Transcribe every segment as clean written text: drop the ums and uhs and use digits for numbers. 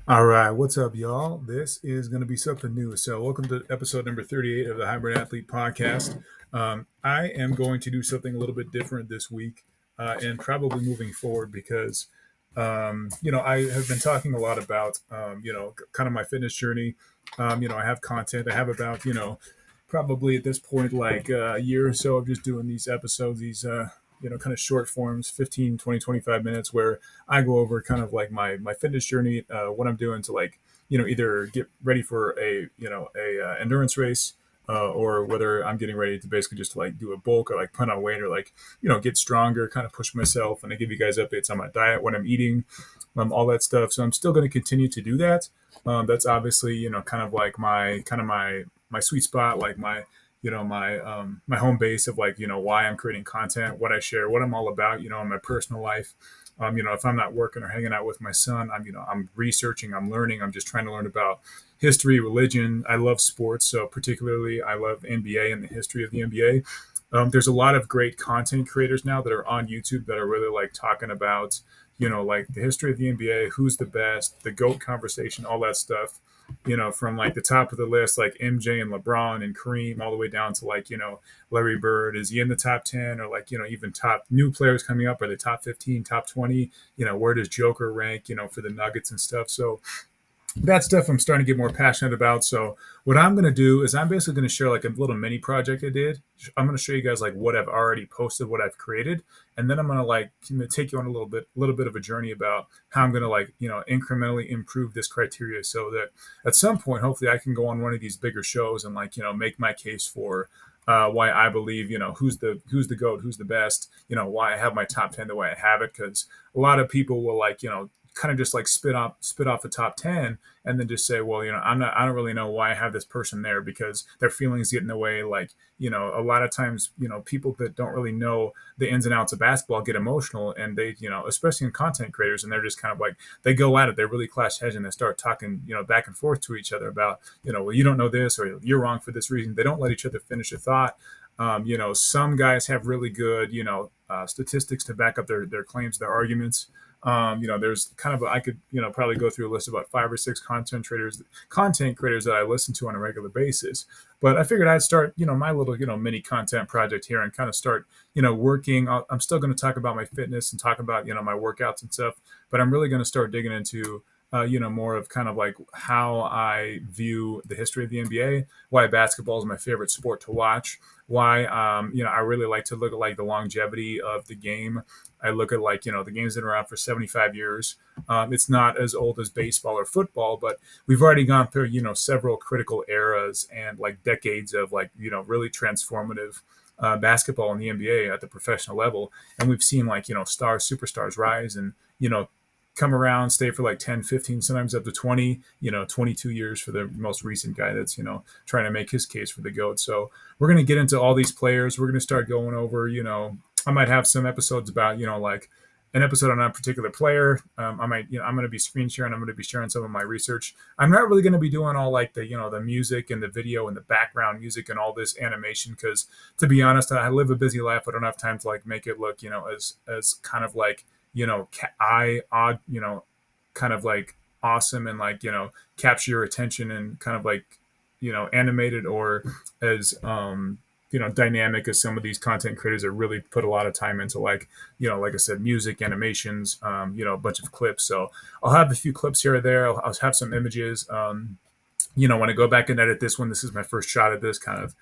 All right, what's up, y'all? This is going to be something new. So, welcome to episode number 38 of the Hybrid Athlete Podcast. I am going to do something a little bit different this week and probably moving forward because, I have been talking a lot about, kind of my fitness journey. I have content. I have about, probably at this point, like a year or so of just doing these episodes, kind of short forms, 15, 20, 25 minutes where I go over kind of like my fitness journey, what I'm doing to like either get ready for a endurance race, or whether I'm getting ready to basically just like do a bulk or like put on weight or like get stronger, kind of push myself, and I give you guys updates on my diet, what I'm eating, all that stuff. So I'm still going to continue to do that. That's obviously kind of like my sweet spot, like my home base of like why I'm creating content, what I share, what I'm all about, in my personal life. If I'm not working or hanging out with my son, I'm researching, I'm learning, I'm just trying to learn about history, religion. I love sports, so particularly I love NBA and the history of the NBA. There's a lot of great content creators now that are on YouTube that are really like talking about, like the history of the NBA, who's the best, the GOAT conversation, all that stuff. From like the top of the list, like MJ and LeBron and Kareem, all the way down to like, Larry Bird. Is he in the top 10 or like, even top new players coming up? Are they top 15, top 20? Where does Joker rank, for the Nuggets and stuff? So that stuff I'm starting to get more passionate about. So what I'm going to do is I'm basically going to share like a little mini project I did. I'm going to show you guys like what I've already posted, what I've created, and then I'm going to like take you on a little bit of a journey about how I'm going to like incrementally improve this criteria so that at some point, hopefully, I can go on one of these bigger shows and like make my case for why I believe who's the goat, who's the best, why I have my top 10 the way I have it, because a lot of people will like kind of just like spit off the top 10 and then just say, well, I don't really know why I have this person there because their feelings get in the way. Like, a lot of times, people that don't really know the ins and outs of basketball get emotional, and they, especially in content creators, and they're just kind of like, they go at it, they're really clash hedge, and they start talking, back and forth to each other about, well, you don't know this, or you're wrong for this reason. They don't let each other finish a thought. Some guys have really good, statistics to back up their claims, their arguments. There's kind of I could probably go through a list of about five or six content creators that I listen to on a regular basis. But I figured I'd start my little mini content project here and kind of start working. I'm still going to talk about my fitness and talk about my workouts and stuff, but I'm really going to start digging into more of kind of like how I view the history of the NBA, why basketball is my favorite sport to watch, why I really like to look at like the longevity of the game. I look at like the game's been around for 75 years. It's not as old as baseball or football, but we've already gone through several critical eras and like decades of like really transformative basketball in the NBA at the professional level, and we've seen like superstars rise and come around, stay for like 10, 15, sometimes up to 20, 22 years for the most recent guy that's trying to make his case for the GOAT. So we're going to get into all these players. We're going to start going over, I might have some episodes about, like an episode on a particular player. I might, I'm going to be screen sharing. I'm going to be sharing some of my research. I'm not really going to be doing all like the music and the video and the background music and all this animation because, to be honest, I live a busy life. I don't have time to like make it look, as kind of like, eye odd, kind of like awesome and like capture your attention and kind of like animated or as dynamic as some of these content creators that really put a lot of time into like like I said, music, animations, a bunch of clips. So I'll have a few clips here or there. I'll have some images. When I go back and edit this one, this is my first shot at this kind of,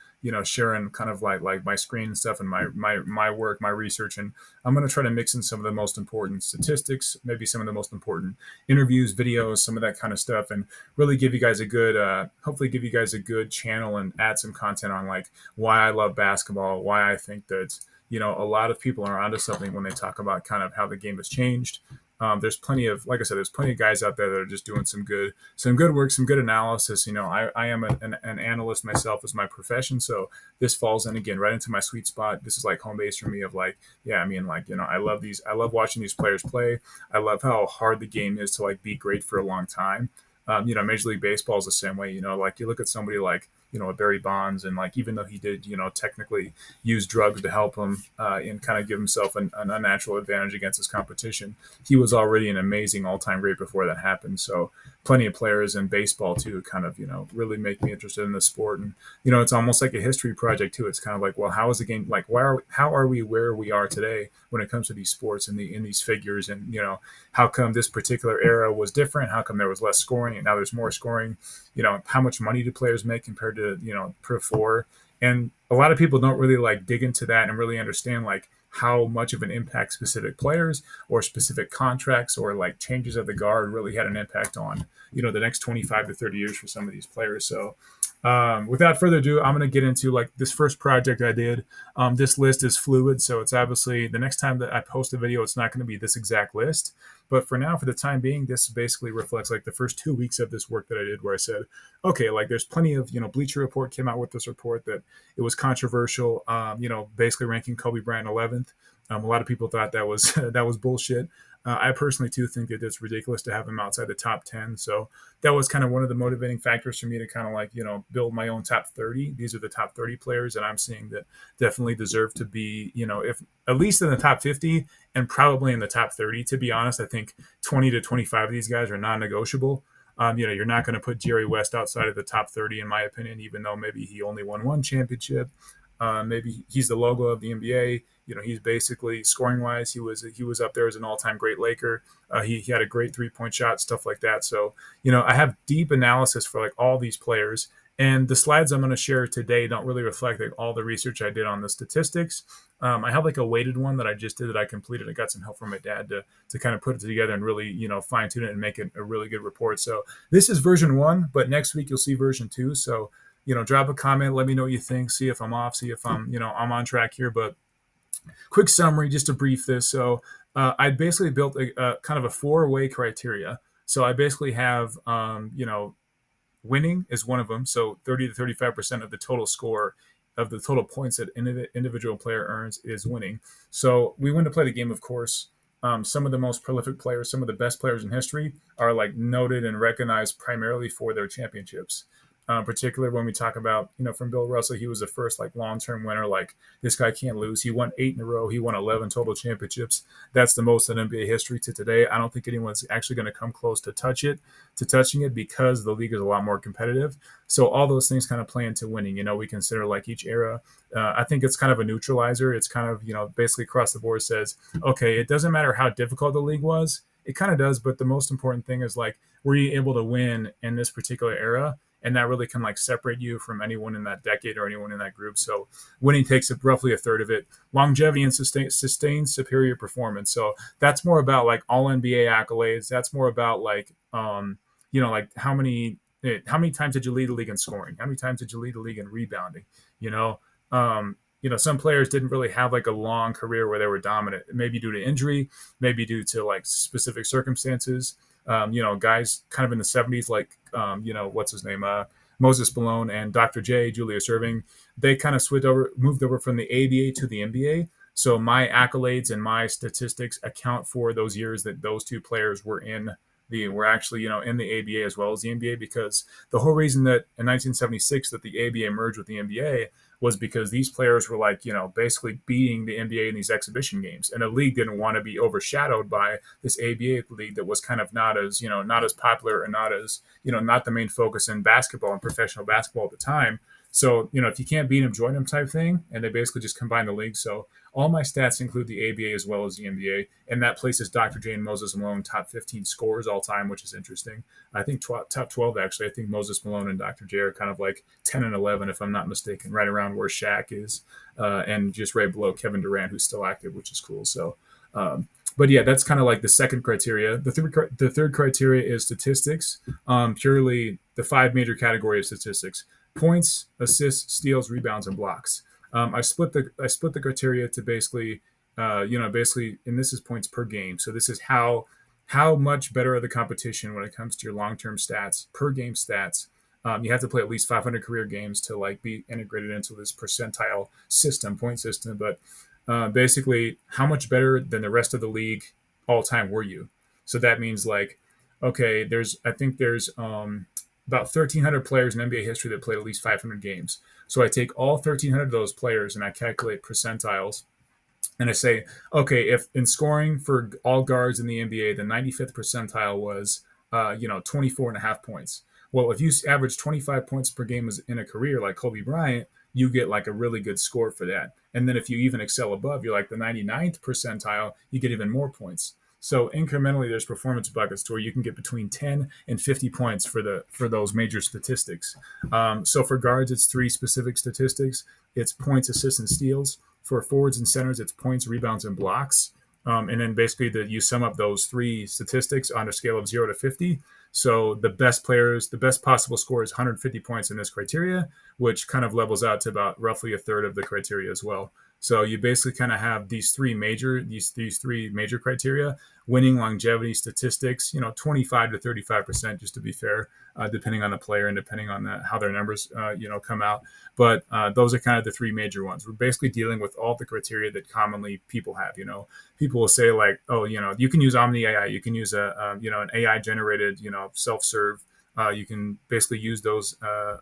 sharing kind of like my screen and stuff and my work, my research, and I'm going to try to mix in some of the most important statistics, maybe some of the most important interviews, videos, some of that kind of stuff, and really give you guys a good, hopefully give you guys a good channel and add some content on like why I love basketball, why I think that a lot of people are onto something when they talk about kind of how the game has changed. There's plenty of, like I said, there's plenty of guys out there that are just doing some good work, some good analysis. I am an analyst myself as my profession, so this falls in again right into my sweet spot. This is like home base for me. Of like, yeah, I mean, like I love watching these players play. I love how hard the game is to like be great for a long time. Major League Baseball is the same way. Like you look at somebody like a Barry Bonds, and like even though he did technically use drugs to help him and kind of give himself an unnatural advantage against his competition, he was already an amazing all-time great before that happened. So plenty of players in baseball too, kind of, really make me interested in the sport. And, it's almost like a history project too. It's kind of like, well, how is the game, like, how are we where we are today when it comes to these sports and in these figures? And, how come this particular era was different? How come there was less scoring and now there's more scoring? How much money do players make compared to, Pro 4? And a lot of people don't really like dig into that and really understand like how much of an impact specific players or specific contracts or like changes of the guard really had an impact on, the next 25 to 30 years for some of these players. So without further ado, I'm going to get into like this first project I did. This list is fluid, so it's obviously the next time that I post a video, it's not going to be this exact list. But for now, for the time being, this basically reflects like the first 2 weeks of this work that I did, where I said, okay, like there's plenty of, Bleacher Report came out with this report that it was controversial, basically ranking Kobe Bryant 11th. A lot of people thought that was that was bullshit. I personally too think that it's ridiculous to have him outside the top 10. So that was kind of one of the motivating factors for me to kind of like, build my own top 30. These are the top 30 players that I'm seeing that definitely deserve to be, if at least in the top 50 and probably in the top 30. To be honest, I think 20 to 25 of these guys are non-negotiable. You're not going to put Jerry West outside of the top 30, in my opinion, even though maybe he only won one championship. Maybe he's the logo of the NBA. He's basically scoring wise, he was up there as an all time great Laker. He had a great 3-point shot, stuff like that. So I have deep analysis for like all these players. And the slides I'm going to share today don't really reflect like all the research I did on the statistics. I have like a weighted one that I just did that I completed. I got some help from my dad to kind of put it together and really, fine tune it and make it a really good report. So this is version 1, but next week you'll see version 2. So, drop a comment, let me know what you think, see if I'm off, see if I'm on track here. But quick summary, just to brief this. So I basically built a kind of a 4-way criteria. So I basically have, winning is one of them. So 30 to 35% of the total score of the total points that an individual player earns is winning. So we win to play the game, of course. Some of the most prolific players, some of the best players in history are like noted and recognized primarily for their championships. Particularly when we talk about, from Bill Russell, he was the first like long-term winner. Like this guy can't lose. He won 8 in a row. He won 11 total championships. That's the most in NBA history to today. I don't think anyone's actually going to come close to touching it because the league is a lot more competitive. So all those things kind of play into winning. We consider like each era. I think it's kind of a neutralizer. It's kind of, basically across the board says, okay, it doesn't matter how difficult the league was. It kind of does. But the most important thing is like, were you able to win in this particular era? And that really can like separate you from anyone in that decade or anyone in that group. So winning takes up roughly a third of it. Longevity and sustained superior performance. So that's more about like all NBA accolades. That's more about like, like how many times did you lead the league in scoring? How many times did you lead the league in rebounding? Some players didn't really have like a long career where they were dominant, maybe due to injury, maybe due to like specific circumstances. Guys kind of in the 70s, like, what's his name? Moses Malone and Dr. J, Julius Erving, they kind of moved over from the ABA to the NBA. So my accolades and my statistics account for those years that those two players were actually, in the ABA as well as the NBA, because the whole reason that in 1976 that the ABA merged with the NBA was because these players were like, basically beating the NBA in these exhibition games. And the league didn't want to be overshadowed by this ABA league that was kind of not as popular and not as, not the main focus in basketball and professional basketball at the time. So, if you can't beat them, join them type thing. And they basically just combine the league. So all my stats include the ABA as well as the NBA. And that places Dr. J and Moses Malone top 15 scorers all time, which is interesting. I think top 12, actually. I think Moses Malone and Dr. J are kind of like 10 and 11, if I'm not mistaken, right around where Shaq is, and just right below Kevin Durant, who's still active, which is cool. So, but yeah, that's kind of like the second criteria. The third criteria is statistics, purely the 5 major category of statistics: points, assists, steals, rebounds, and blocks. I split the criteria to basically, and this is points per game. So this is how much better are the competition when it comes to your long-term stats, per game stats. You have to play at least 500 career games to like be integrated into this percentile point system. But basically, how much better than the rest of the league all time were you? So that means like, okay, I think there's about 1,300 players in NBA history that played at least 500 games. So I take all 1,300 of those players and I calculate percentiles. And I say, okay, if in scoring for all guards in the NBA, the 95th percentile was 24 and a half points. Well, if you average 25 points per game in a career like Kobe Bryant, you get like a really good score for that. And then if you even excel above, you're like the 99th percentile, you get even more points. So incrementally, there's performance buckets to where you can get between 10 and 50 points for those major statistics. So for guards, it's three specific statistics. It's points, assists, and steals. For forwards and centers, it's points, rebounds, and blocks. And then basically you sum up those three statistics on a scale of 0 to 50. So the best players, the best possible score is 150 points in this criteria, which kind of levels out to about roughly a third of the criteria as well. So you basically kind of have these three major criteria: winning, longevity, statistics. 25 to 35%, just to be fair, depending on the player and depending on how their numbers come out. But those are kind of the three major ones. We're basically dealing with all the criteria that commonly people have. People will say like, oh, you can use Omni AI, you can use an AI generated self-serve. You can basically use those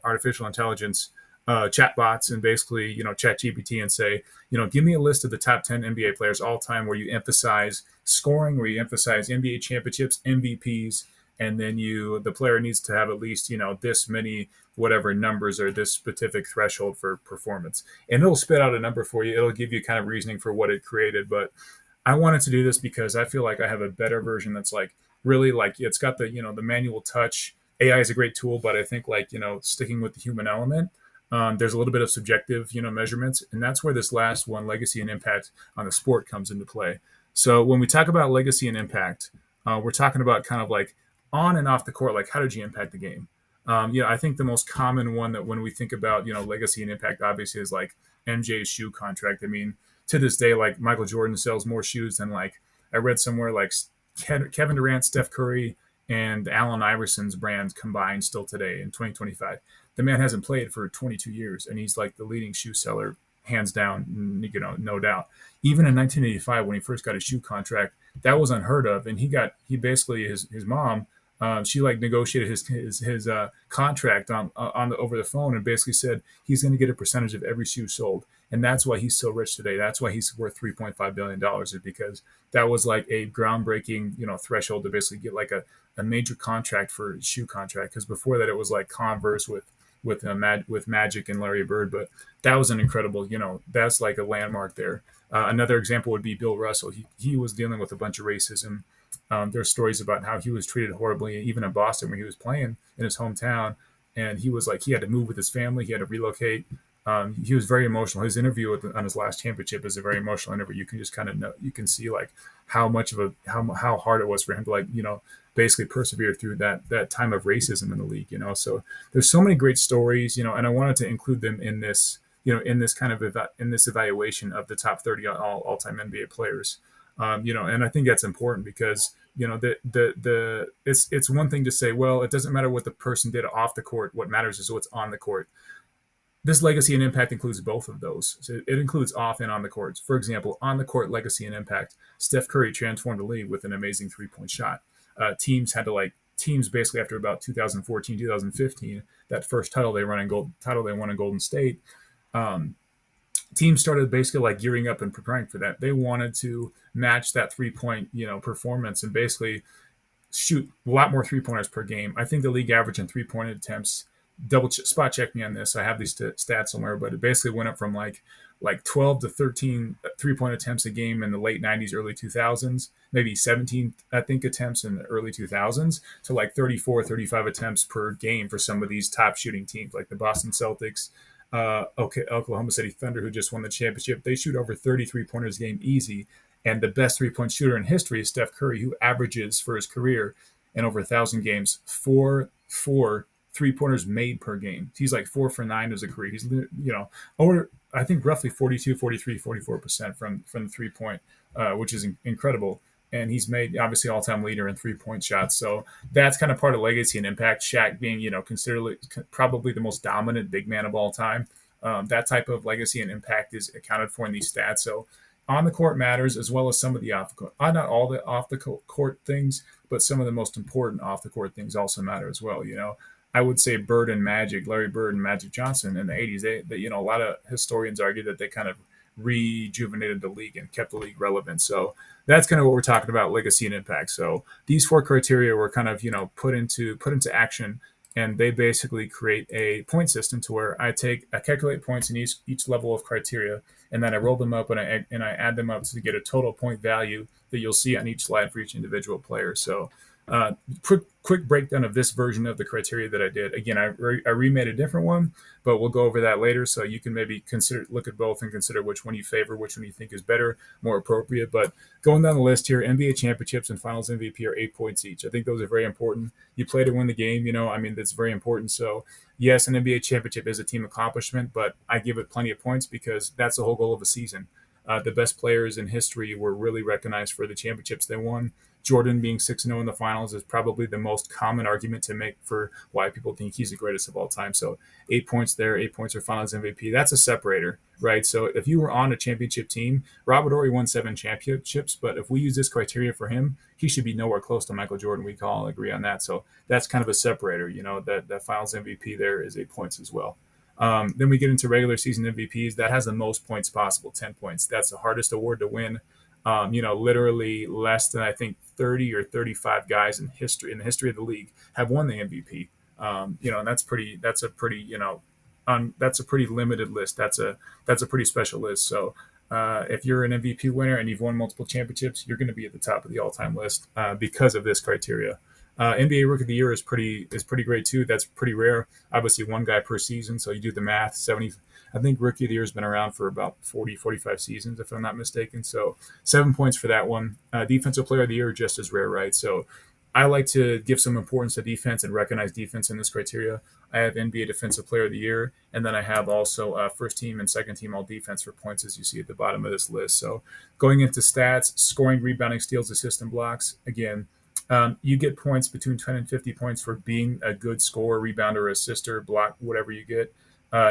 artificial intelligence chatbots and basically chat GPT and say, give me a list of the top 10 NBA players all time where you emphasize scoring, where you emphasize NBA championships, MVPs, and then the player needs to have at least this many whatever numbers or this specific threshold for performance, and it'll spit out a number for you. It'll give you kind of reasoning for what it created. But I wanted to do this because I feel like I have a better version that's like really like it's got the manual touch. AI is a great tool, but I think like sticking with the human element. There's a little bit of subjective, measurements, and that's where this last one, legacy and impact on the sport, comes into play. So when we talk about legacy and impact, we're talking about kind of like on and off the court, like how did you impact the game? I think the most common one that when we think about, legacy and impact, obviously is like MJ's shoe contract. I mean, to this day, like Michael Jordan sells more shoes than like I read somewhere like Kevin Durant, Steph Curry, and Allen Iverson's brands combined still today in 2025. The man hasn't played for 22 years, and he's like the leading shoe seller, hands down, no doubt. Even in 1985, when he first got his shoe contract, that was unheard of, and he basically his mom. She like negotiated his contract on over the phone and basically said he's going to get a percentage of every shoe sold, and that's why he's so rich today. That's why he's worth $3.5 billion, is because that was like a groundbreaking threshold to basically get like a major contract for a shoe contract. Because before that, it was like Converse with Magic and Larry Bird, but that was an incredible, that's like a landmark there. Another example would be Bill Russell. He was dealing with a bunch of racism. There's stories about how he was treated horribly, even in Boston, where he was playing in his hometown, and he was like he had to move with his family, he had to relocate. He was very emotional. His interview on his last championship is a very emotional interview. You can just kind of know, you can see like how much of how hard it was for him to basically persevere through that time of racism in the league. So there's so many great stories, and I wanted to include them in this, in this kind of in this evaluation of the top 30 all-time NBA players. And I think that's important because it's one thing to say, well, it doesn't matter what the person did off the court. What matters is what's on the court. This legacy and impact includes both of those. So it includes off and on the courts. For example, on the court legacy and impact, Steph Curry transformed the league with an amazing three-point shot. Teams basically after about 2014, 2015, that first title they won in Golden State. Teams started basically like gearing up and preparing for that. They wanted to match that 3-point, performance and basically shoot a lot more 3-pointers per game. I think the league average in 3-point attempts, spot check me on this, I have these stats somewhere, but it basically went up from like 12 to 13 3-point attempts a game in the late 90s, early 2000s, maybe 17, I think, attempts in the early 2000s, to like 34, 35 attempts per game for some of these top shooting teams like the Boston Celtics, Oklahoma City Thunder, who just won the championship. They shoot over 33 pointers a game easy. And the best 3-point shooter in history is Steph Curry, who averages for his career in over 1,000 games, four 3-pointers made per game. He's like 4 for 9 as a career. He's, over, I think, roughly 42, 43, 44% from the 3-point, which is incredible. And he's made, obviously, all-time leader in 3-point shots. So that's kind of part of legacy and impact. Shaq being, considered probably the most dominant big man of all time. That type of legacy and impact is accounted for in these stats. So on the court matters, as well as some of the off the court. Not all the off the court things, but some of the most important off the court things also matter as well. I would say Larry Bird and Magic Johnson in the 80s. They a lot of historians argue that they kind of rejuvenated the league and kept the league relevant. So that's kind of what we're talking about, legacy and impact. So these four criteria were kind of put into action, and they basically create a point system to where I calculate points in each level of criteria, and then I roll them up and I add them up to get a total point value that you'll see on each slide for each individual player. So quick breakdown of this version of the criteria that I did. Again, I remade a different one, but we'll go over that later. So you can maybe look at both and consider which one you favor, which one you think is better, more appropriate. But going down the list here, NBA championships and Finals MVP are 8 points each. I think those are very important. You play to win the game, I mean that's very important. So yes, an NBA championship is a team accomplishment, but I give it plenty of points because that's the whole goal of a season. The best players in history were really recognized for the championships they won. Jordan being 6-0 in the finals is probably the most common argument to make for why people think he's the greatest of all time. So 8 points there, 8 points for Finals MVP. That's a separator, right? So if you were on a championship team, Robert Horry won 7 championships, but if we use this criteria for him, he should be nowhere close to Michael Jordan. We can all agree on that. So that's kind of a separator. That Finals MVP there is 8 points as well. Then we get into regular season MVPs. That has the most points possible, 10 points. That's the hardest award to win. Literally less than I think 30 or 35 guys in the history of the league have won the MVP. And that's a pretty limited list. That's a pretty special list. So if you're an MVP winner and you've won multiple championships, you're going to be at the top of the all-time list because of this criteria. NBA Rookie of the Year is pretty great too. That's pretty rare. Obviously, one guy per season, so you do the math. 70. I think Rookie of the Year has been around for about 40, 45 seasons, if I'm not mistaken. So 7 points for that one. Defensive Player of the Year, just as rare, right? So I like to give some importance to defense and recognize defense in this criteria. I have NBA Defensive Player of the Year, and then I have also first team and second team all defense for points, as you see at the bottom of this list. So going into stats, scoring, rebounding, steals, assists, and blocks. Again, you get points between 10 and 50 points for being a good scorer, rebounder, assister, block, whatever you get.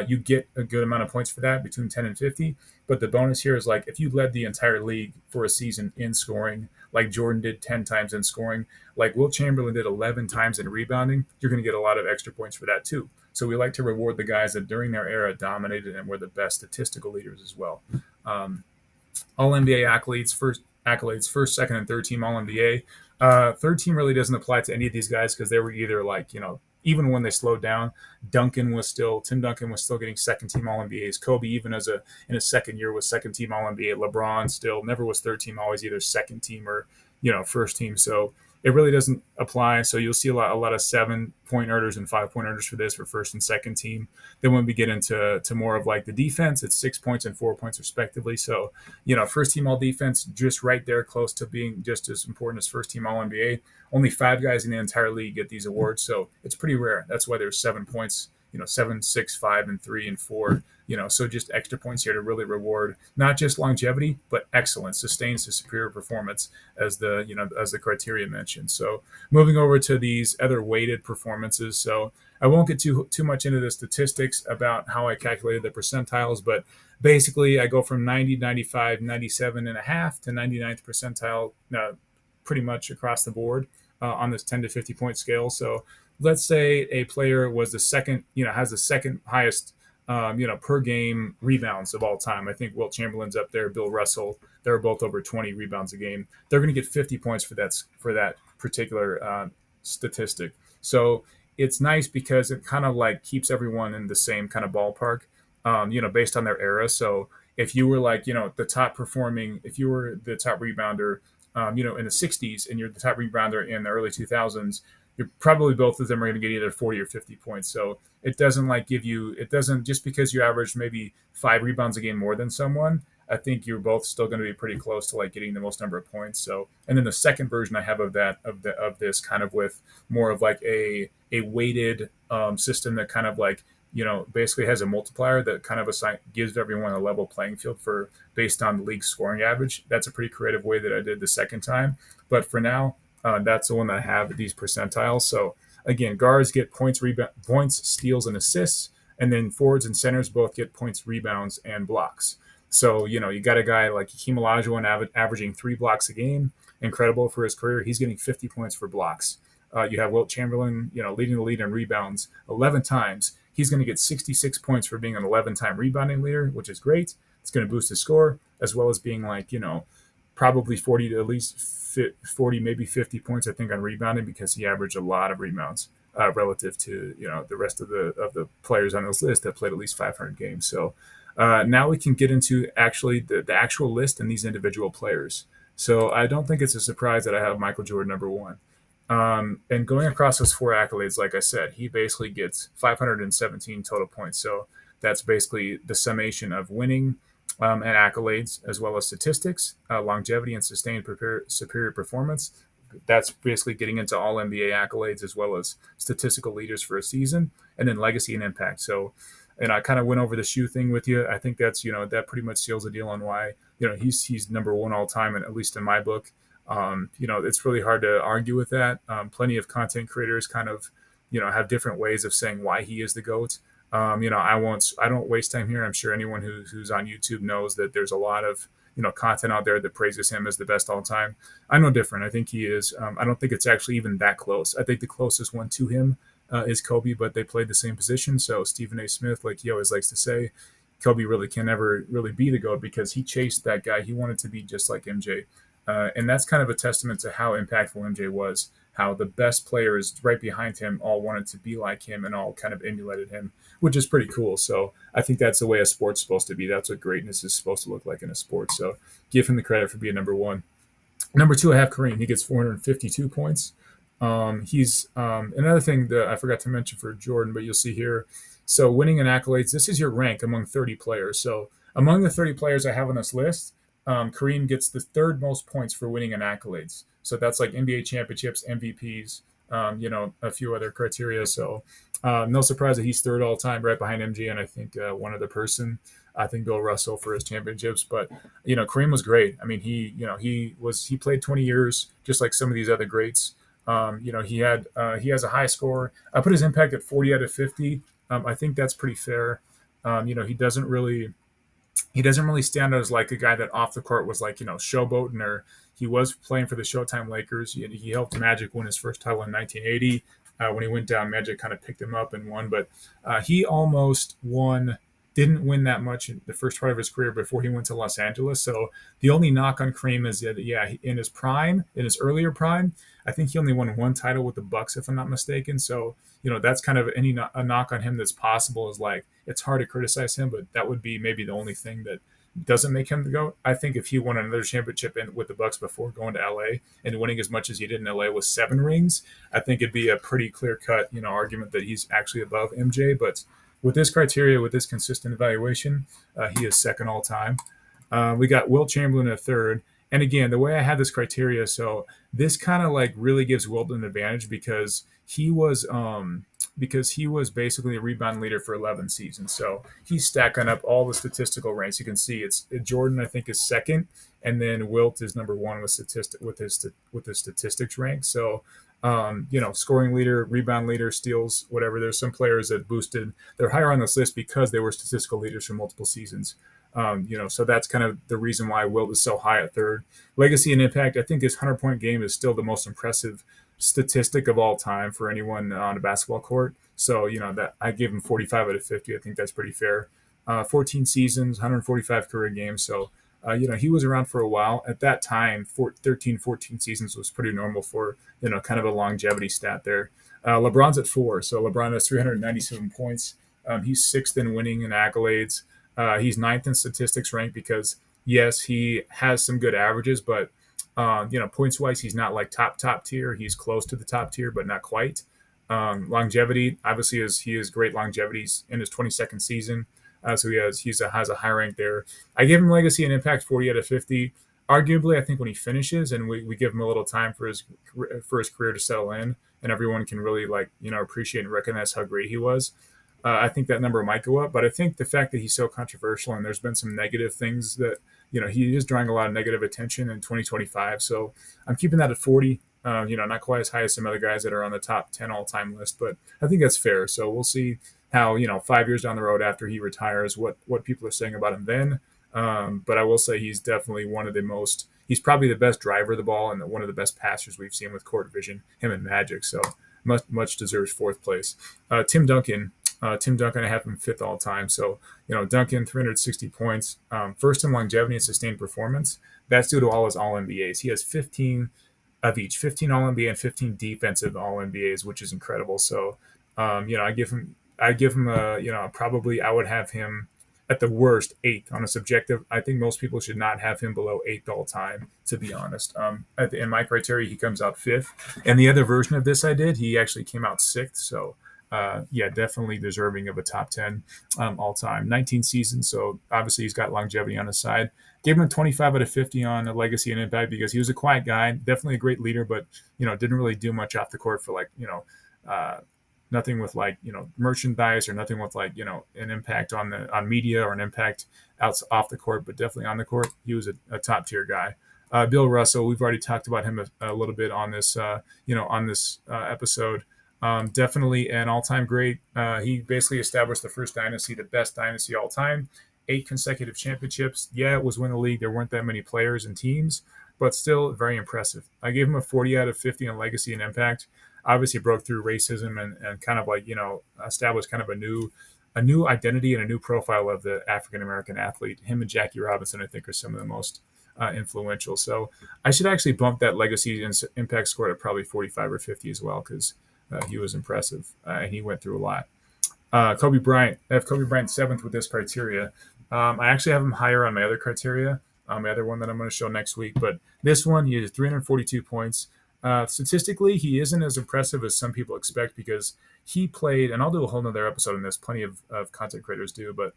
You get a good amount of points for that, between 10 and 50. But the bonus here is like if you led the entire league for a season in scoring, like Jordan did 10 times in scoring, like Wilt Chamberlain did 11 times in rebounding, you're going to get a lot of extra points for that too. So we like to reward the guys that during their era dominated and were the best statistical leaders as well. All NBA accolades, first, second, and third team All NBA. Third team really doesn't apply to any of these guys because they were either even when they slowed down, Tim Duncan was still getting second team All NBAs. Kobe, even in his second year, was second team All NBA. LeBron still never was third team, always either second team or first team. So it really doesn't apply. So you'll see a lot of 7-point earners and 5-point earners for this for first and second team. Then when we get into more of like the defense, it's 6 points and 4 points respectively. So first team all defense, just right there, close to being just as important as first team All NBA. Only 5 guys in the entire league get these awards, so it's pretty rare. That's why there's 7 points. 7, 6, 5, and 3 and 4. So just extra points here to really reward not just longevity, but excellence, sustains to superior performance, as the criteria mentioned. So moving over to these other weighted performances. So I won't get too much into the statistics about how I calculated the percentiles, but basically I go from 90, 95, 97 and a half to 99th percentile, pretty much across the board on this 10 to 50 point scale. So let's say a player was has the second highest, per game rebounds of all time. I think Wilt Chamberlain's up there, Bill Russell. They're both over 20 rebounds a game. They're going to get 50 points for that particular statistic. So it's nice because it kind of like keeps everyone in the same kind of ballpark, based on their era. So if you were the top performing, if you were the top rebounder, in the 60s and you're the top rebounder in the early 2000s, you're probably both of them are going to get either 40 or 50 points. So it doesn't just because you average maybe 5 rebounds a game more than someone, I think you're both still going to be pretty close to getting the most number of points. So, and then the second version I have of this kind of with more of a weighted system that kind of basically has a multiplier that kind of gives everyone a level playing field for based on the league scoring average. That's a pretty creative way that I did the second time. But for now, that's the one that I have these percentiles. So again, guards get points, steals, and assists, and then forwards and centers both get points, rebounds, and blocks. So you got a guy like Hakeem Olajuwon averaging 3 blocks a game, incredible for his career. He's getting 50 points for blocks. You have Wilt Chamberlain, leading the lead in rebounds 11 times. He's going to get 66 points for being an 11-time rebounding leader, which is great. It's going to boost his score, as well as being like, probably 40 to at least 40, maybe 50 points, I think, on rebounding, because he averaged a lot of rebounds relative to, the rest of the players on this list that played at least 500 games. So now we can get into actually the actual list and these individual players. So I don't think it's a surprise that I have Michael Jordan number one. And going across those four accolades, like I said, he basically gets 517 total points. So that's basically the summation of winning and accolades, as well as statistics, longevity, and sustained superior performance. That's basically getting into all NBA accolades, as well as statistical leaders for a season, and then legacy and impact. So, and I kind of went over the shoe thing with you. I think that's, that pretty much seals the deal on why, he's number one all time, and at least in my book. It's really hard to argue with that. Plenty of content creators kind of, have different ways of saying why he is the GOAT. I don't waste time here. I'm sure anyone who's on YouTube knows that there's a lot of, content out there that praises him as the best all time. I'm no different. I think he is. I don't think it's actually even that close. I think the closest one to him is Kobe, but they played the same position. So Stephen A. Smith, like he always likes to say, Kobe really can never really be the GOAT because he chased that guy. He wanted to be just like MJ. And that's kind of a testament to how impactful MJ was, how the best players right behind him all wanted to be like him and all kind of emulated him, which is pretty cool. So I think that's the way a sport's supposed to be. That's what greatness is supposed to look like in a sport. So give him the credit for being number one. Number two, I have Kareem. He gets 452 points. He's another thing that I forgot to mention for Jordan, but you'll see here. So winning and accolades, this is your rank among 30 players. So among the 30 players I have on this list, Kareem gets the third most points for winning and accolades. So that's like NBA championships, MVPs, a few other criteria. So no surprise that he's third all time, right behind MG, and I think one other person. I think Bill Russell for his championships, but Kareem was great. I mean, he played 20 years just like some of these other greats. He has a high score. I put his impact at 40 out of 50. I think that's pretty fair. He doesn't really stand out as like a guy that off the court was like, showboating, or he was playing for the Showtime Lakers. He helped Magic win his first title in 1980. When he went down, Magic kind of picked him up and won, but he almost didn't win that much in the first part of his career before he went to Los Angeles. So the only knock on Kareem is that, yeah, in his prime, in his earlier prime, I think he only won one title with the Bucks, if I'm not mistaken. So, that's kind of a knock on him that's possible, is like, it's hard to criticize him, but that would be maybe the only thing that doesn't make him the GOAT. I think if he won another championship with the Bucks before going to LA and winning as much as he did in LA with 7 rings, I think it'd be a pretty clear cut, argument that he's actually above MJ. But with this criteria, with this consistent evaluation, he is second all time. We got Wilt Chamberlain at third. And again, the way I had this criteria, so this kind of like really gives Wilt an advantage because he was basically a rebound leader for 11 seasons. So he's stacking up all the statistical ranks. You can see it's Jordan, I think, is second, and then Wilt is number one with his statistics rank. So scoring leader, rebound leader, steals, whatever. There's some players that boosted. They're higher on this list because they were statistical leaders for multiple seasons. So that's kind of the reason why Wilt is so high at third. Legacy and impact, I think his 100-point game is still the most impressive statistic of all time for anyone on a basketball court. So, that I give him 45 out of 50. I think that's pretty fair. 14 seasons, 145 career games. So, he was around for a while. At that time, 13, 14 seasons was pretty normal for, kind of a longevity stat there. LeBron's at 4. So LeBron has 397 points. He's 6th in winning and accolades. He's 9th in statistics rank because, yes, he has some good averages, but, points wise, he's not like top tier. He's close to the top tier, but not quite. Longevity, obviously, he has great longevity. He's in his 22nd season. So he has a high rank there. I give him legacy and impact 40 out of 50. Arguably, I think when he finishes and we give him a little time for his career to settle in, and everyone can really appreciate and recognize how great he was, I think that number might go up. But I think the fact that he's so controversial and there's been some negative things that he is drawing a lot of negative attention in 2025. So I'm keeping that at 40. Not quite as high as some other guys that are on the top 10 all-time list, but I think that's fair. So we'll see how 5 years down the road after he retires, what people are saying about him then. But I will say he's definitely he's probably the best driver of the ball and one of the best passers we've seen with court vision, him and Magic. So much deserves 4th place. Tim Duncan, Tim Duncan, I have him fifth all time. So, Duncan, 360 points, first in longevity and sustained performance. That's due to all his All NBAs. He has 15 of each, 15 All NBA and 15 defensive All NBAs, which is incredible. So, I give him probably I would have him at the worst eighth on a subjective. I think most people should not have him below eighth all time, to be honest. In my criteria, he comes out fifth. And the other version of this I did, he actually came out sixth. So, yeah, definitely deserving of a top 10 all time. 19 seasons, so obviously he's got longevity on his side. Gave him a 25 out of 50 on a legacy and impact because he was a quiet guy, definitely a great leader, but didn't really do much off the court for uh, nothing with merchandise or nothing with an impact on media or an impact out off the court, but definitely on the court, he was a top tier guy. Bill Russell, we've already talked about him a little bit on this, episode. Definitely an all-time great. He basically established the first dynasty, the best dynasty all time. 8 consecutive championships. Yeah, it was win the league. There weren't that many players and teams, but still very impressive. I gave him a 40 out of 50 on legacy and impact. Obviously broke through racism and kind of established kind of a new identity and a new profile of the African American athlete. Him and Jackie Robinson, I think, are some of the most influential. So I should actually bump that legacy and impact score to probably 45 or 50 as well because he was impressive and he went through a lot. Kobe Bryant. I have Kobe Bryant seventh with this criteria. I actually have him higher on my other criteria, my other one that I'm going to show next week. But this one, he has 342 points. Statistically, he isn't as impressive as some people expect because he played, and I'll do a whole nother episode on this, plenty of content creators do, but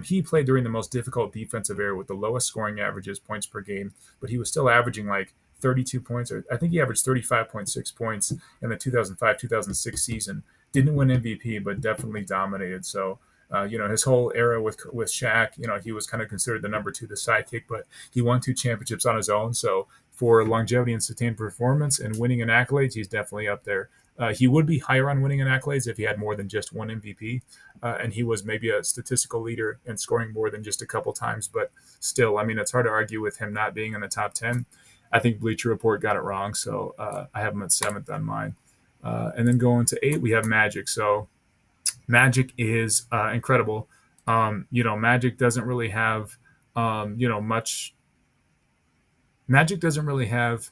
he played during the most difficult defensive era with the lowest scoring averages, points per game, but he was still averaging like 32 points, or I think he averaged 35.6 points in the 2005-2006 season. Didn't win MVP, but definitely dominated. So, his whole era with Shaq, he was kind of considered the number two, the sidekick, but he won 2 championships on his own. So, for longevity and sustained performance and winning an accolades, he's definitely up there. He would be higher on winning an accolades if he had more than just one MVP, and he was maybe a statistical leader and scoring more than just a couple times. But still, I mean, it's hard to argue with him not being in the top 10. I think Bleacher Report got it wrong, so I have him at seventh on mine. And then going to eight, we have Magic. So Magic is incredible. Magic doesn't really have, much. Magic doesn't really have,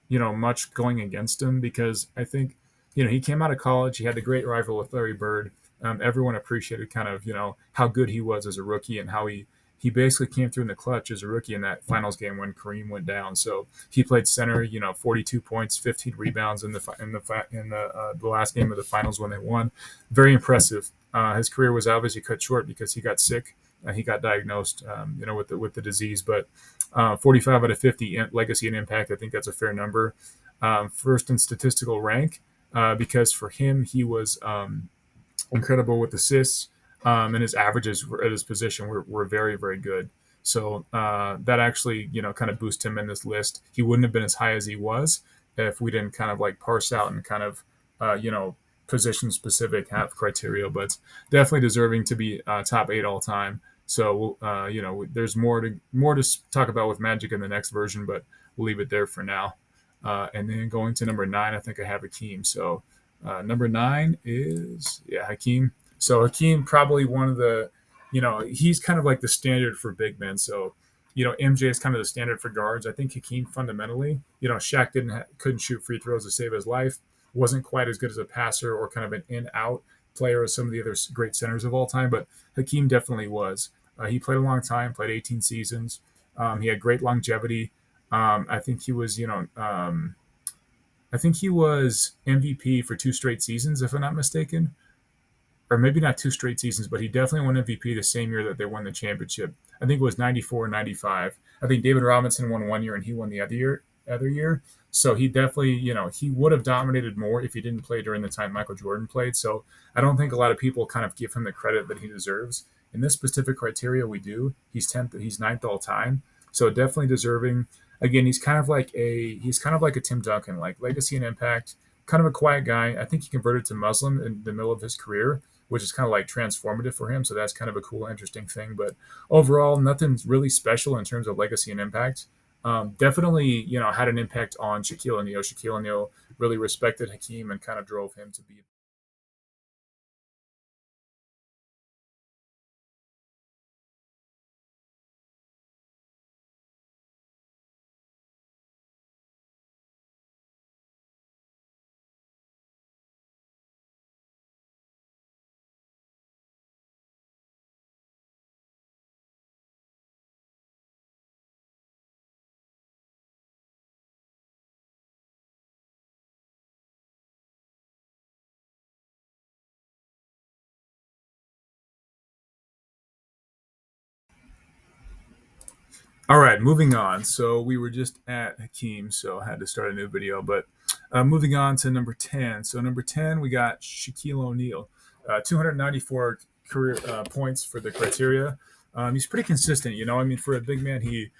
much going against him because I think, he came out of college. He had the great rival with Larry Bird. Everyone appreciated kind of, how good he was as a rookie and how he basically came through in the clutch as a rookie in that finals game when Kareem went down. So he played center, 42 points, 15 rebounds in the last game of the finals when they won. Very impressive. His career was obviously cut short because he got sick. He got diagnosed, with the disease. But 45 out of 50 legacy and impact, I think that's a fair number. First in statistical rank, because for him he was incredible with assists, and his averages at his position were very, very good. So that actually, kind of boost him in this list. He wouldn't have been as high as he was if we didn't kind of like parse out and kind of, position specific have criteria, but definitely deserving to be top 8 all time. So, there's more to talk about with Magic in the next version, but we'll leave it there for now. And then going to number 9, I think I have Hakeem. So number 9 is Hakeem. So Hakeem probably one of the, he's kind of like the standard for big men. So MJ is kind of the standard for guards. I think Hakeem fundamentally, Shaq couldn't shoot free throws to save his life. Wasn't quite as good as a passer or kind of an in-out player as some of the other great centers of all time, but Hakeem definitely was. He played a long time, played 18 seasons. He had great longevity. I think he was, I think he was MVP for 2 straight seasons, if I'm not mistaken, or maybe not 2 straight seasons, but he definitely won MVP the same year that they won the championship. I think it was 94, 95. I think David Robinson won one year and he won the other year. So he definitely, he would have dominated more if he didn't play during the time Michael Jordan played. So I don't think a lot of people kind of give him the credit that he deserves. In this specific criteria, we do. He's 10th, he's ninth all time. So definitely deserving. Again, he's kind of like a Tim Duncan, like legacy and impact, kind of a quiet guy. I think he converted to Muslim in the middle of his career, which is kind of like transformative for him. So that's kind of a cool, interesting thing. But overall, nothing's really special in terms of legacy and impact. Definitely, had an impact on Shaquille O'Neal. Shaquille O'Neal really respected Hakeem and kind of drove him to be All right, moving on. So we were just at Hakeem, so I had to start a new video. But moving on to number 10. So number 10, we got Shaquille O'Neal, 294 career points for the criteria. He's pretty consistent, you know. I mean, for a big man, he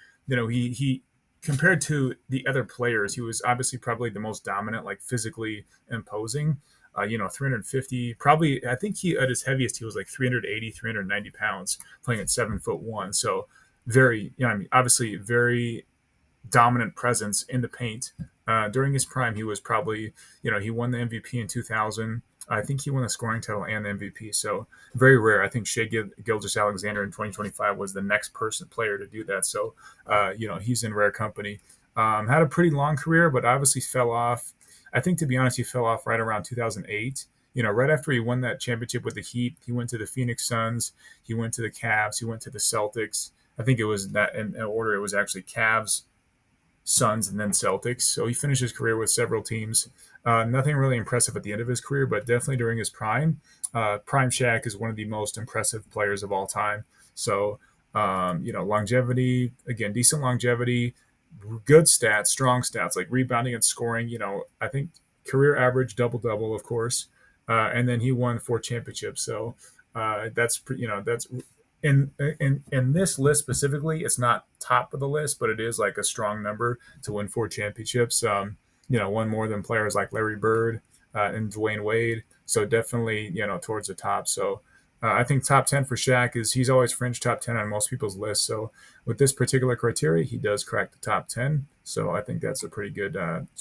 compared to the other players, he was obviously probably the most dominant, like physically imposing. 350, probably. I think he at his heaviest, he was like 380, 390 pounds, playing at 7'1". So very, I mean, obviously very dominant presence in the paint. During his prime, he was probably, he won the MVP in 2000. I think he won the scoring title and the MVP. So very rare. I think Shea Gilgeous-Alexander in 2025 was the next player to do that. So, he's in rare company. Had a pretty long career, but obviously fell off. I think, to be honest, he fell off right around 2008. Right after he won that championship with the Heat, he went to the Phoenix Suns, he went to the Cavs, he went to the Celtics. I think it was that in order. It was actually Cavs, Suns, and then Celtics. So he finished his career with several teams. Nothing really impressive at the end of his career, but definitely during his prime. Prime Shaq is one of the most impressive players of all time. So, longevity, again, decent longevity, good stats, strong stats, like rebounding and scoring. I think career average double double, of course. And then he won 4 championships. So that's in this list specifically, it's not top of the list, but it is like a strong number to win 4 championships. One more than players like Larry Bird and Dwayne Wade. So definitely, towards the top. So I think top 10 for Shaq is he's always fringe top 10 on most people's lists. So with this particular criteria, he does crack the top 10. So I think that's a pretty good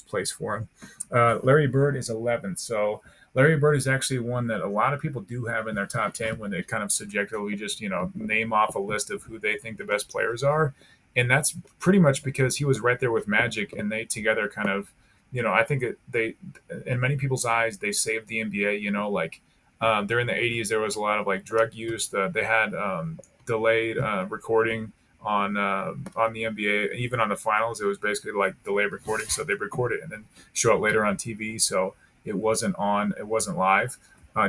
place for him. Larry Bird is 11th. So Larry Bird is actually one that a lot of people do have in their top 10 when they kind of subjectively just, name off a list of who they think the best players are. And that's pretty much because he was right there with Magic and they together kind of, I think they, in many people's eyes, they saved the NBA, during the 80s, there was a lot of like drug use. They had delayed recording on the NBA, even on the finals. It was basically like delayed recording, so they record it and then show it later on TV. So it wasn't live,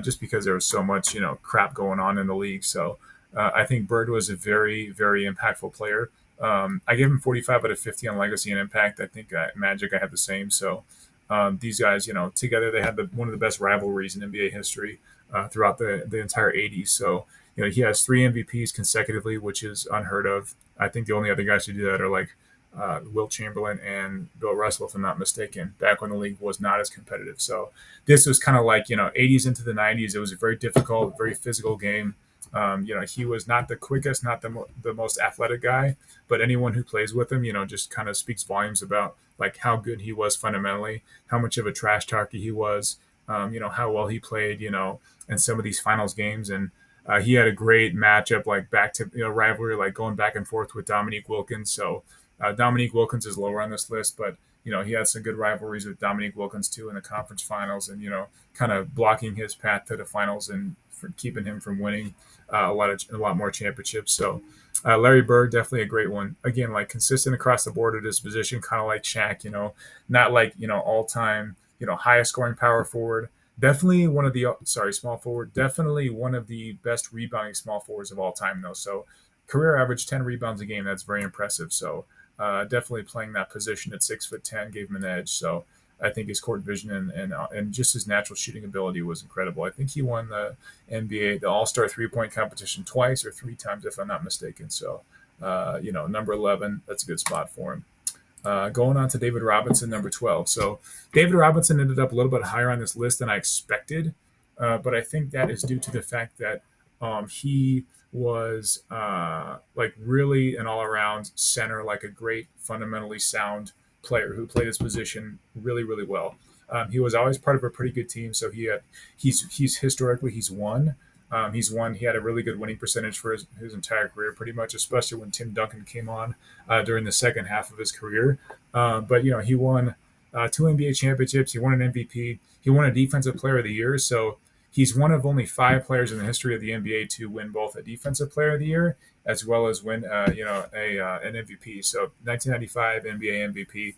just because there was so much crap going on in the league. So I think Bird was a very very impactful player. I gave him 45 out of 50 on legacy and impact. I think Magic I have the same. So these guys, together they had one of the best rivalries in NBA history throughout the entire 80s. So he has 3 MVPs consecutively, which is unheard of. I think the only other guys to do that are like Wilt Chamberlain and Bill Russell, if I'm not mistaken, back when the league was not as competitive. So this was kind of like, 80s into the 90s. It was a very difficult, very physical game. He was not the quickest, not the most athletic guy, but anyone who plays with him, just kind of speaks volumes about like how good he was fundamentally, how much of a trash talker he was, how well he played, in some of these finals games. And he had a great matchup, like back to rivalry, like going back and forth with Dominique Wilkins. So Dominique Wilkins is lower on this list, but he had some good rivalries with Dominique Wilkins too in the conference finals, and kind of blocking his path to the finals and for keeping him from winning a lot more championships. So Larry Bird, definitely a great one. Again, like consistent across the board at his position, kind of like Shaq. Not like all time highest scoring power forward. Definitely one of the small forward. Definitely one of the best rebounding small forwards of all time, though. So career average 10 rebounds a game. That's very impressive. So definitely playing that position at 6'10" gave him an edge. So I think his court vision and just his natural shooting ability was incredible. I think he won the NBA, the All Star 3-point competition twice or 3 times, if I'm not mistaken. So, number 11, that's a good spot for him. Going on to David Robinson, number 12. So David Robinson ended up a little bit higher on this list than I expected, but I think that is due to the fact that he was like really an all-around center, like a great fundamentally sound player who played his position really, really well. He was always part of a pretty good team, so he's historically he's won. He's won. He had a really good winning percentage for his entire career, pretty much, especially when Tim Duncan came on during the second half of his career. But he won 2 NBA championships. He won an MVP. He won a Defensive Player of the Year. So he's one of only 5 players in the history of the NBA to win both a Defensive Player of the Year as well as win, an MVP. So 1995 NBA MVP.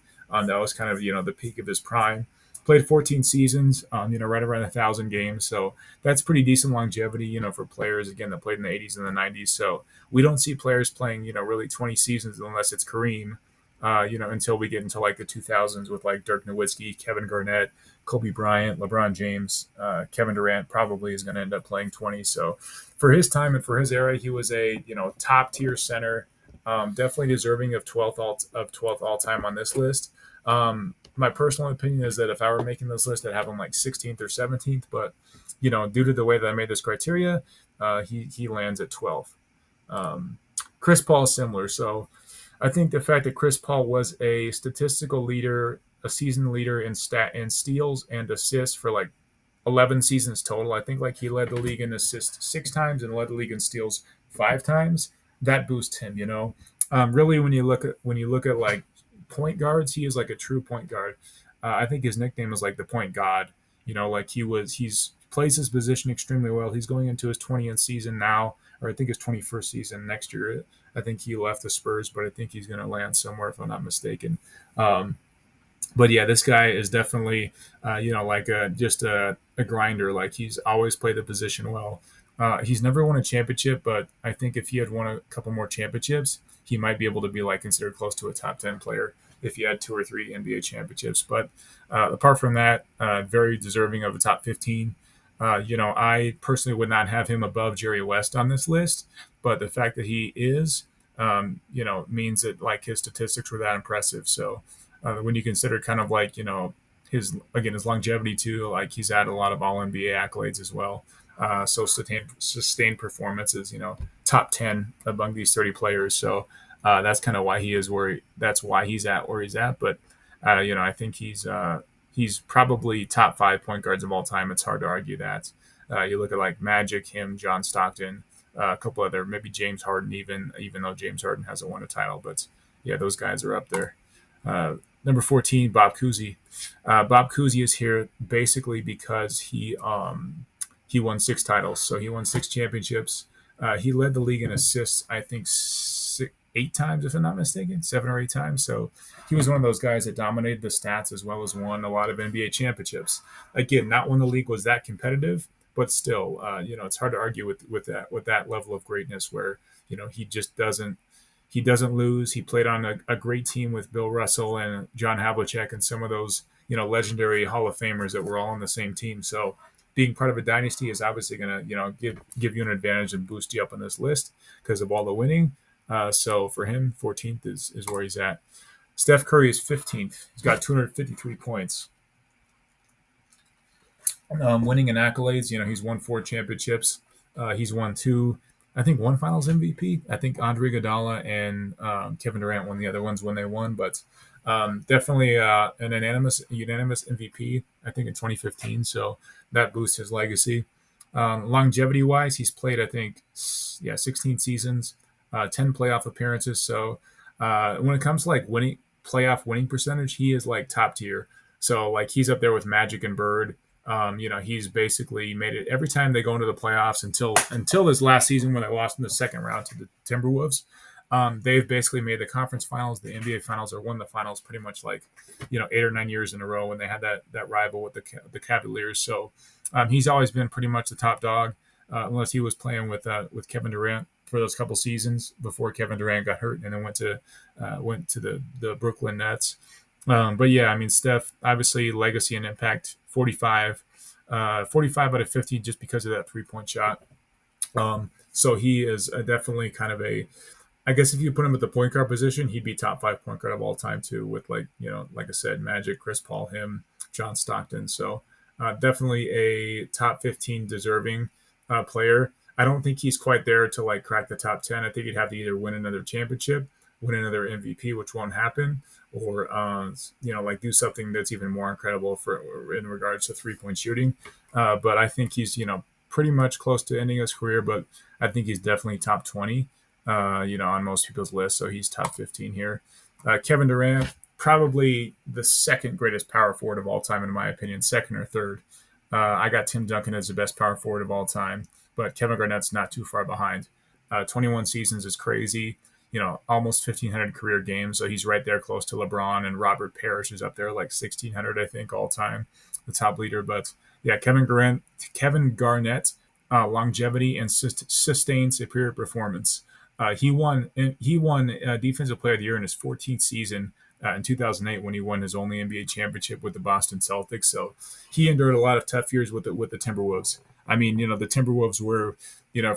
That was kind of the peak of his prime. played 14 seasons, right around 1,000 games. So that's pretty decent longevity, for players again that played in the 80s and the 90s. So we don't see players playing, really 20 seasons unless it's Kareem. Until we get into like the 2000s with like Dirk Nowitzki, Kevin Garnett, Kobe Bryant, LeBron James, Kevin Durant probably is going to end up playing 20. So for his time and for his era, he was a top tier center, definitely deserving of 12th all time on this list. My personal opinion is that if I were making this list, I'd have him like 16th or 17th. But due to the way that I made this criteria, he lands at 12th. Chris Paul is similar. So I think the fact that Chris Paul was a statistical leader, a season leader in steals and assists for like 11 seasons total. I think like he led the league in assists 6 times and led the league in steals 5 times. That boosts him. Really, when you look at like point guards, he is like a true point guard. I think his nickname is like the point god. Like he's plays his position extremely well. He's going into his 20th season now, or I think his 21st season next year. I think he left the Spurs, but I think he's going to land somewhere if I'm not mistaken. But yeah, this guy is definitely, like just a grinder. Like he's always played the position well. He's never won a championship, but I think if he had won a couple more championships, he might be able to be like considered close to a top 10 player if he had 2 or 3 NBA championships. But apart from that, very deserving of a top 15. I personally would not have him above Jerry West on this list, but the fact that he is, means that like his statistics were that impressive. So when you consider kind of like his longevity too, like he's had a lot of All NBA accolades as well. So sustained performances, top 10 among these 30 players. So that's kind of why that's why he's at where he's at. But I think he's probably top 5 point guards of all time. It's hard to argue that. You look at like Magic, him, John Stockton, a couple other, maybe James Harden, even though James Harden hasn't won a title. But yeah, those guys are up there. Number 14, Bob Cousy. Bob Cousy is here basically because he won 6 titles, so he won 6 championships. He led the league in assists, I think, 8 times, if I'm not mistaken, 7 or 8 times. So he was one of those guys that dominated the stats as well as won a lot of NBA championships. Again, not when the league was that competitive, but still, it's hard to argue with that level of greatness where he doesn't lose. He played on a great team with Bill Russell and John Havlicek and some of those legendary Hall of Famers that were all on the same team. So being part of a dynasty is obviously going to give you an advantage and boost you up on this list because of all the winning. So for him, 14th is where he's at. Steph Curry is 15th. He's got 253 points. Winning in accolades, he's won 4 championships. He's won 2, I think, one Finals MVP. I think Andre Iguodala and Kevin Durant won the other ones when they won, but definitely an unanimous MVP, I think, in 2015. So that boosts his legacy. Longevity wise, he's played, I think, 16 seasons, 10 playoff appearances. So when it comes to like playoff winning percentage, he is like top tier. So like he's up there with Magic and Bird. He's basically made it every time they go into the playoffs until this last season when they lost in the second round to the Timberwolves. They've basically made the conference finals, the NBA finals, or won the finals pretty much like 8 or 9 years in a row when they had that rival with the Cavaliers. So he's always been pretty much the top dog, unless he was playing with Kevin Durant for those couple seasons before Kevin Durant got hurt and then went to the Brooklyn Nets. But yeah, I mean, Steph, obviously legacy and impact, 45 out of 50 just because of that 3-point shot. So he is definitely kind of I guess if you put him at the point guard position, he'd be top 5 point guard of all time too, with like I said, Magic, Chris Paul, him, John Stockton. So definitely a top 15 deserving player. I don't think he's quite there to like crack the top 10. I think he'd have to either win another championship, win another MVP, which won't happen, or like do something that's even more incredible in regards to 3-point shooting. But I think he's pretty much close to ending his career. But I think he's definitely top 20. On most people's list. So he's top 15 here. Kevin Durant, probably the second greatest power forward of all time, in my opinion, second or third. I got Tim Duncan as the best power forward of all time, but Kevin Garnett's not too far behind. 21 seasons is crazy. almost 1,500 career games. So he's right there close to LeBron and Robert Parrish, who's up there like 1,600, I think, all time, the top leader. But yeah, Kevin Garnett, longevity and sustained superior performance. He won Defensive Player of the Year in his 14th season in 2008 when he won his only NBA championship with the Boston Celtics. So he endured a lot of tough years with the Timberwolves. I mean, the Timberwolves were,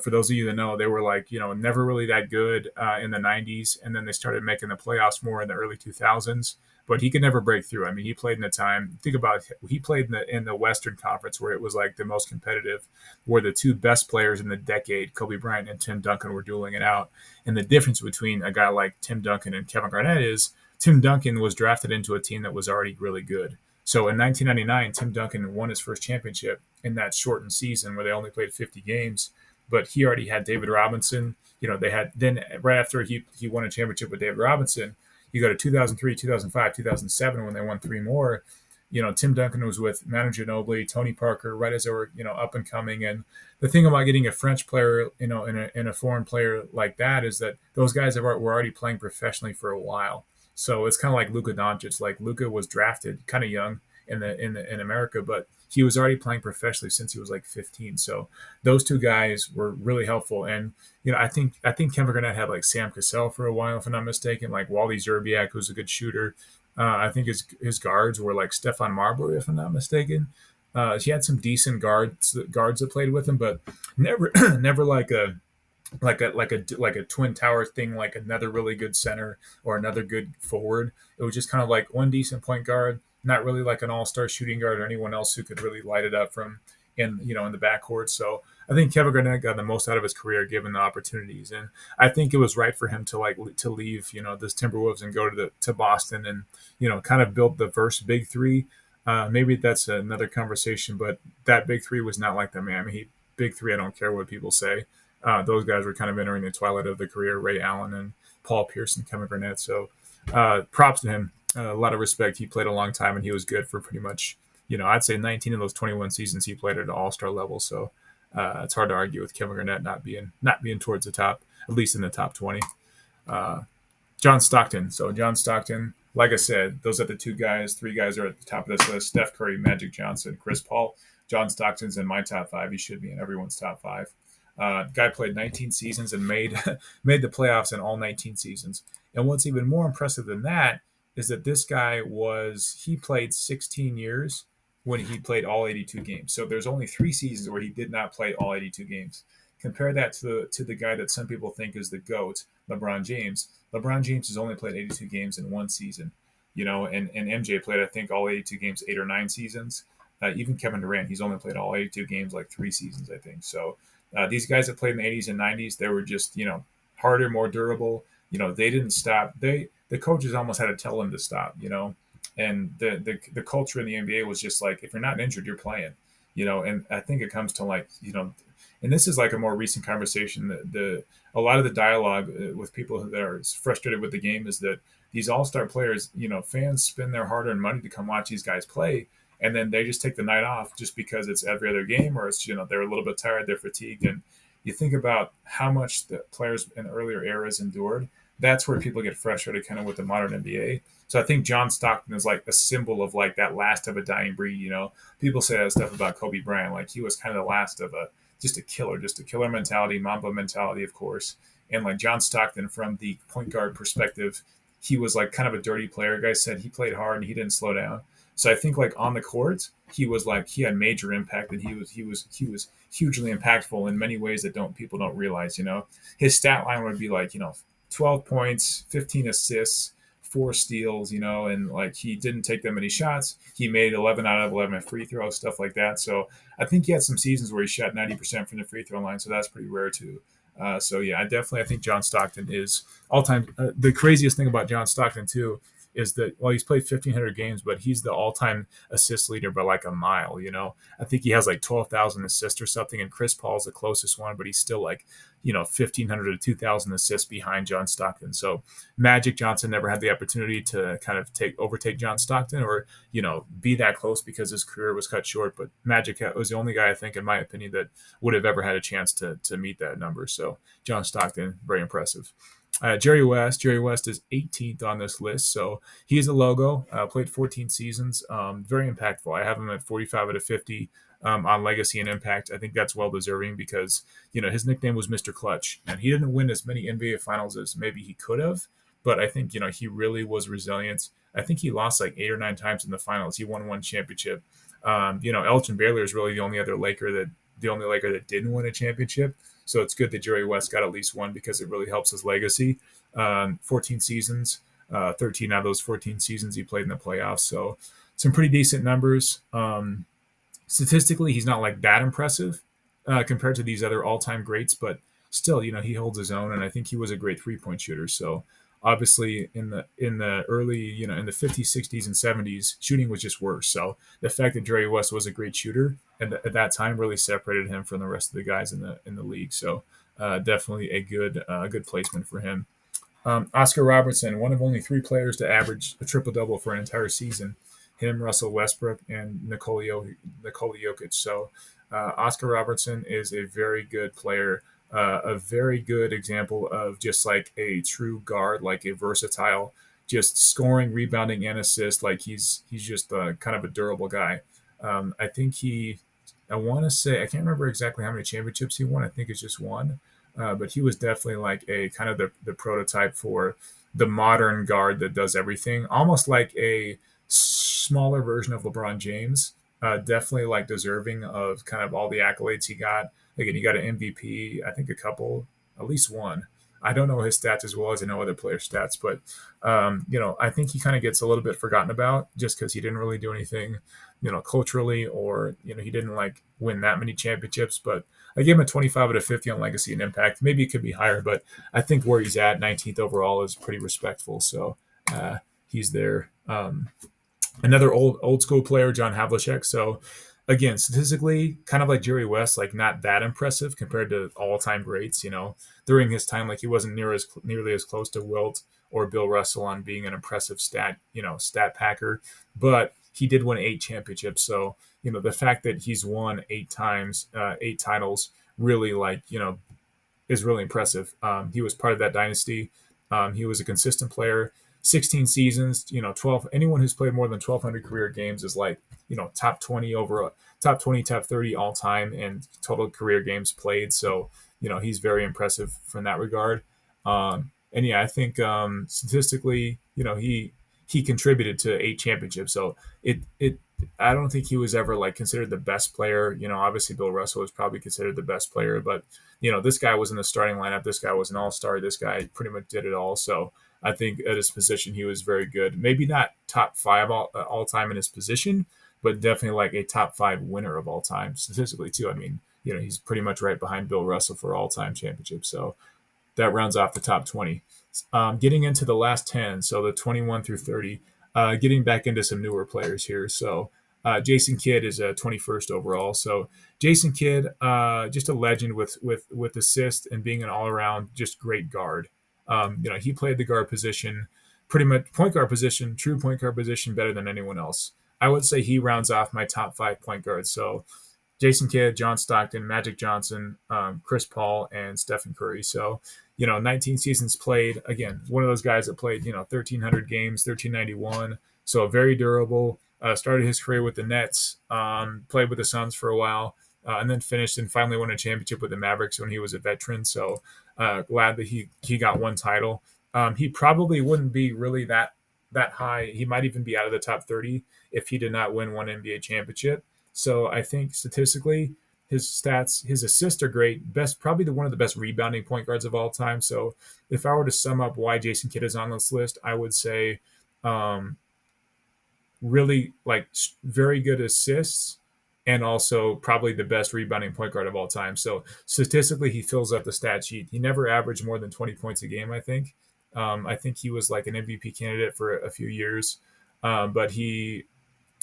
for those of you that know, they were like, never really that good in the 90s. And then they started making the playoffs more in the early 2000s. But he could never break through. I mean, he played in a time. Think about it, he played in the Western Conference where it was like the most competitive, where the two best players in the decade, Kobe Bryant and Tim Duncan, were dueling it out. And the difference between a guy like Tim Duncan and Kevin Garnett is Tim Duncan was drafted into a team that was already really good. So in 1999, Tim Duncan won his first championship in that shortened season where they only played 50 games. But he already had David Robinson. They had then right after he won a championship with David Robinson. You go to 2003, 2005, 2007 when they won three more. Tim Duncan was with Manu Ginobili, Tony Parker, right as they were, up and coming. And the thing about getting a French player, in a foreign player like that is that those guys were already playing professionally for a while. So it's kind of like Luka Doncic. Like Luka was drafted kind of young in America, but he was already playing professionally since he was like 15. So those two guys were really helpful. And I think Kevin Garnett had like Sam Cassell for a while, if I'm not mistaken, like Wally Zerbiak, who's a good shooter. I think his guards were like Stefan Marbury, if I'm not mistaken. He had some decent guards that played with him, but never never like a twin tower thing, like another really good center or another good forward. It was just kind of like one decent point guard, not really like an all-star shooting guard or anyone else who could really light it up from in the backcourt. So I think Kevin Garnett got the most out of his career given the opportunities, and I think it was right for him to leave this Timberwolves and go to Boston and kind of build the first big three. Maybe that's another conversation, but that big three was not like the Miami Heat big three. I don't care what people say. Those guys were kind of entering the twilight of their career. Ray Allen and Paul Pierce and Kevin Garnett. So props to him. A lot of respect. He played a long time and he was good for pretty much, I'd say 19 of those 21 seasons he played at an all-star level. So it's hard to argue with Kevin Garnett not being towards the top, at least in the top 20. Uh, John Stockton. So John Stockton, like I said, those are the three guys are at the top of this list: Steph Curry, Magic Johnson, Chris Paul. John Stockton's in my top five. He should be in everyone's top five. Guy played 19 seasons and made made the playoffs in all 19 seasons. And what's even more impressive than that is that this guy he played 16 years when he played all 82 games. So there's only 3 seasons where he did not play all 82 games. Compare that to the guy that some people think is the GOAT, LeBron James. LeBron James has only played 82 games in one season, and MJ played, I think, all 82 games, 8 or 9 seasons. Even Kevin Durant, he's only played all 82 games like 3 seasons, I think. So these guys that played in the 80s and 90s, they were just, harder, more durable. They didn't stop. The coaches almost had to tell them to stop, and the culture in the NBA was just like, if you're not injured, you're playing, and I think it comes to like, and this is like a more recent conversation. A lot of the dialogue with people that are frustrated with the game is that these all-star players, fans spend their hard-earned money to come watch these guys play, and then they just take the night off just because it's every other game, or it's they're a little bit tired, they're fatigued, and you think about how much the players in earlier eras endured. That's where people get frustrated, kind of with the modern NBA. So I think John Stockton is like a symbol of like that last of a dying breed. People say that stuff about Kobe Bryant, like he was kind of the last of just a killer mentality, Mamba mentality, of course. And like John Stockton, from the point guard perspective, he was like kind of a dirty player. Guys said he played hard and he didn't slow down. So I think like on the court, he had major impact, and he was hugely impactful in many ways that people don't realize. His stat line would be like 12 points, 15 assists, 4 steals, and like he didn't take that many shots. He made 11 out of 11 free throws, stuff like that. So I think he had some seasons where he shot 90% from the free throw line. So that's pretty rare too. So yeah, I think John Stockton is all time. The craziest thing about John Stockton too is that, well, he's played 1,500 games, but he's the all-time assist leader by like a mile. I think he has like 12,000 assists or something, and Chris Paul's the closest one, but he's still like 1,500 to 2,000 assists behind John Stockton. So Magic Johnson never had the opportunity to kind of overtake John Stockton, or be that close because his career was cut short. But Magic was the only guy, I think, in my opinion, that would have ever had a chance to meet that number. So John Stockton, very impressive. Jerry West is 18th on this list, so he's a logo. Played 14 seasons, very impactful. I have him at 45 out of 50 on legacy and impact. I think that's well deserving because his nickname was Mr. Clutch, and he didn't win as many NBA Finals as maybe he could have, but I think he really was resilient. I think he lost like 8 or 9 times in the finals. He won one championship. Elgin Baylor is really the only Laker that didn't win a championship. So it's good that Jerry West got at least one because it really helps his legacy. 14 seasons, 13 out of those 14 seasons he played in the playoffs. So some pretty decent numbers. Statistically, he's not like that impressive compared to these other all-time greats, but still, he holds his own, and I think he was a great three-point shooter. So obviously, in the early, in the 50s, 60s, and 70s, shooting was just worse. So the fact that Jerry West was a great shooter at that time really separated him from the rest of the guys in the league. So definitely a good placement for him. Oscar Robertson, one of only 3 players to average a triple double for an entire season. Him, Russell Westbrook, and Nikola Jokic. So Oscar Robertson is a very good player, a very good example of just like a true guard, like a versatile, just scoring, rebounding, and assist. Like he's just kind of a durable guy. I think I want to say I can't remember exactly how many championships he won. I think it's just one, but he was definitely like a kind of the prototype for the modern guard that does everything, almost like a smaller version of LeBron James. Definitely like deserving of kind of all the accolades he got. Again, he got an MVP, I think a couple, at least one. I don't know his stats as well as I know other players' stats, but I think he kind of gets a little bit forgotten about just because he didn't really do anything, culturally, or he didn't like win that many championships. But I gave him a 25 out of 50 on legacy and impact. Maybe it could be higher, but I think where he's at, 19th overall, is pretty respectful. So he's there. Another old school player, John Havlicek. So again, statistically, kind of like Jerry West, like not that impressive compared to all time greats. During his time, like he wasn't nearly as close to Wilt or Bill Russell on being an impressive stat packer, but he did win 8 championships. So the fact that he's won 8 times, 8 titles, really is really impressive. He was part of that dynasty. He was a consistent player. 16 seasons, 12. Anyone who's played more than 1,200 career games is like, top 20 top 20, top 30 all time and total career games played. So, he's very impressive from that regard. And yeah, I think statistically, he contributed to 8 championships. So it I don't think he was ever like considered the best player. Obviously Bill Russell was probably considered the best player, but this guy was in the starting lineup. This guy was an all-star. This guy pretty much did it all. So I think at his position, he was very good. Maybe not top 5 all time in his position, but definitely like a top 5 winner of all time statistically too. I mean, he's pretty much right behind Bill Russell for all time championships. So that rounds off the top 20. Getting into the last 10, so the 21 through 30, getting back into some newer players here. So Jason Kidd is a 21st overall. So Jason Kidd, just a legend with assist and being an all around just great guard. He played the guard position, pretty much point guard position, true point guard position, better than anyone else. I would say he rounds off my top 5 point guards. So Jason Kidd, John Stockton, Magic Johnson, Chris Paul, and Stephen Curry. So 19 seasons played. Again, one of those guys that played 1,300 games, 1,391. So very durable. Started his career with the Nets, played with the Suns for a while, and then finished and finally won a championship with the Mavericks when he was a veteran. So glad that he got one title. He probably wouldn't be really that high. He might even be out of the top 30 if he did not win one NBA championship. So I think statistically, his stats, his assists are great. Probably one of the best rebounding point guards of all time. So if I were to sum up why Jason Kidd is on this list, I would say really like very good assists and also probably the best rebounding point guard of all time. So statistically, he fills up the stat sheet. He never averaged more than 20 points a game, I think. I think he was like an MVP candidate for a few years, but he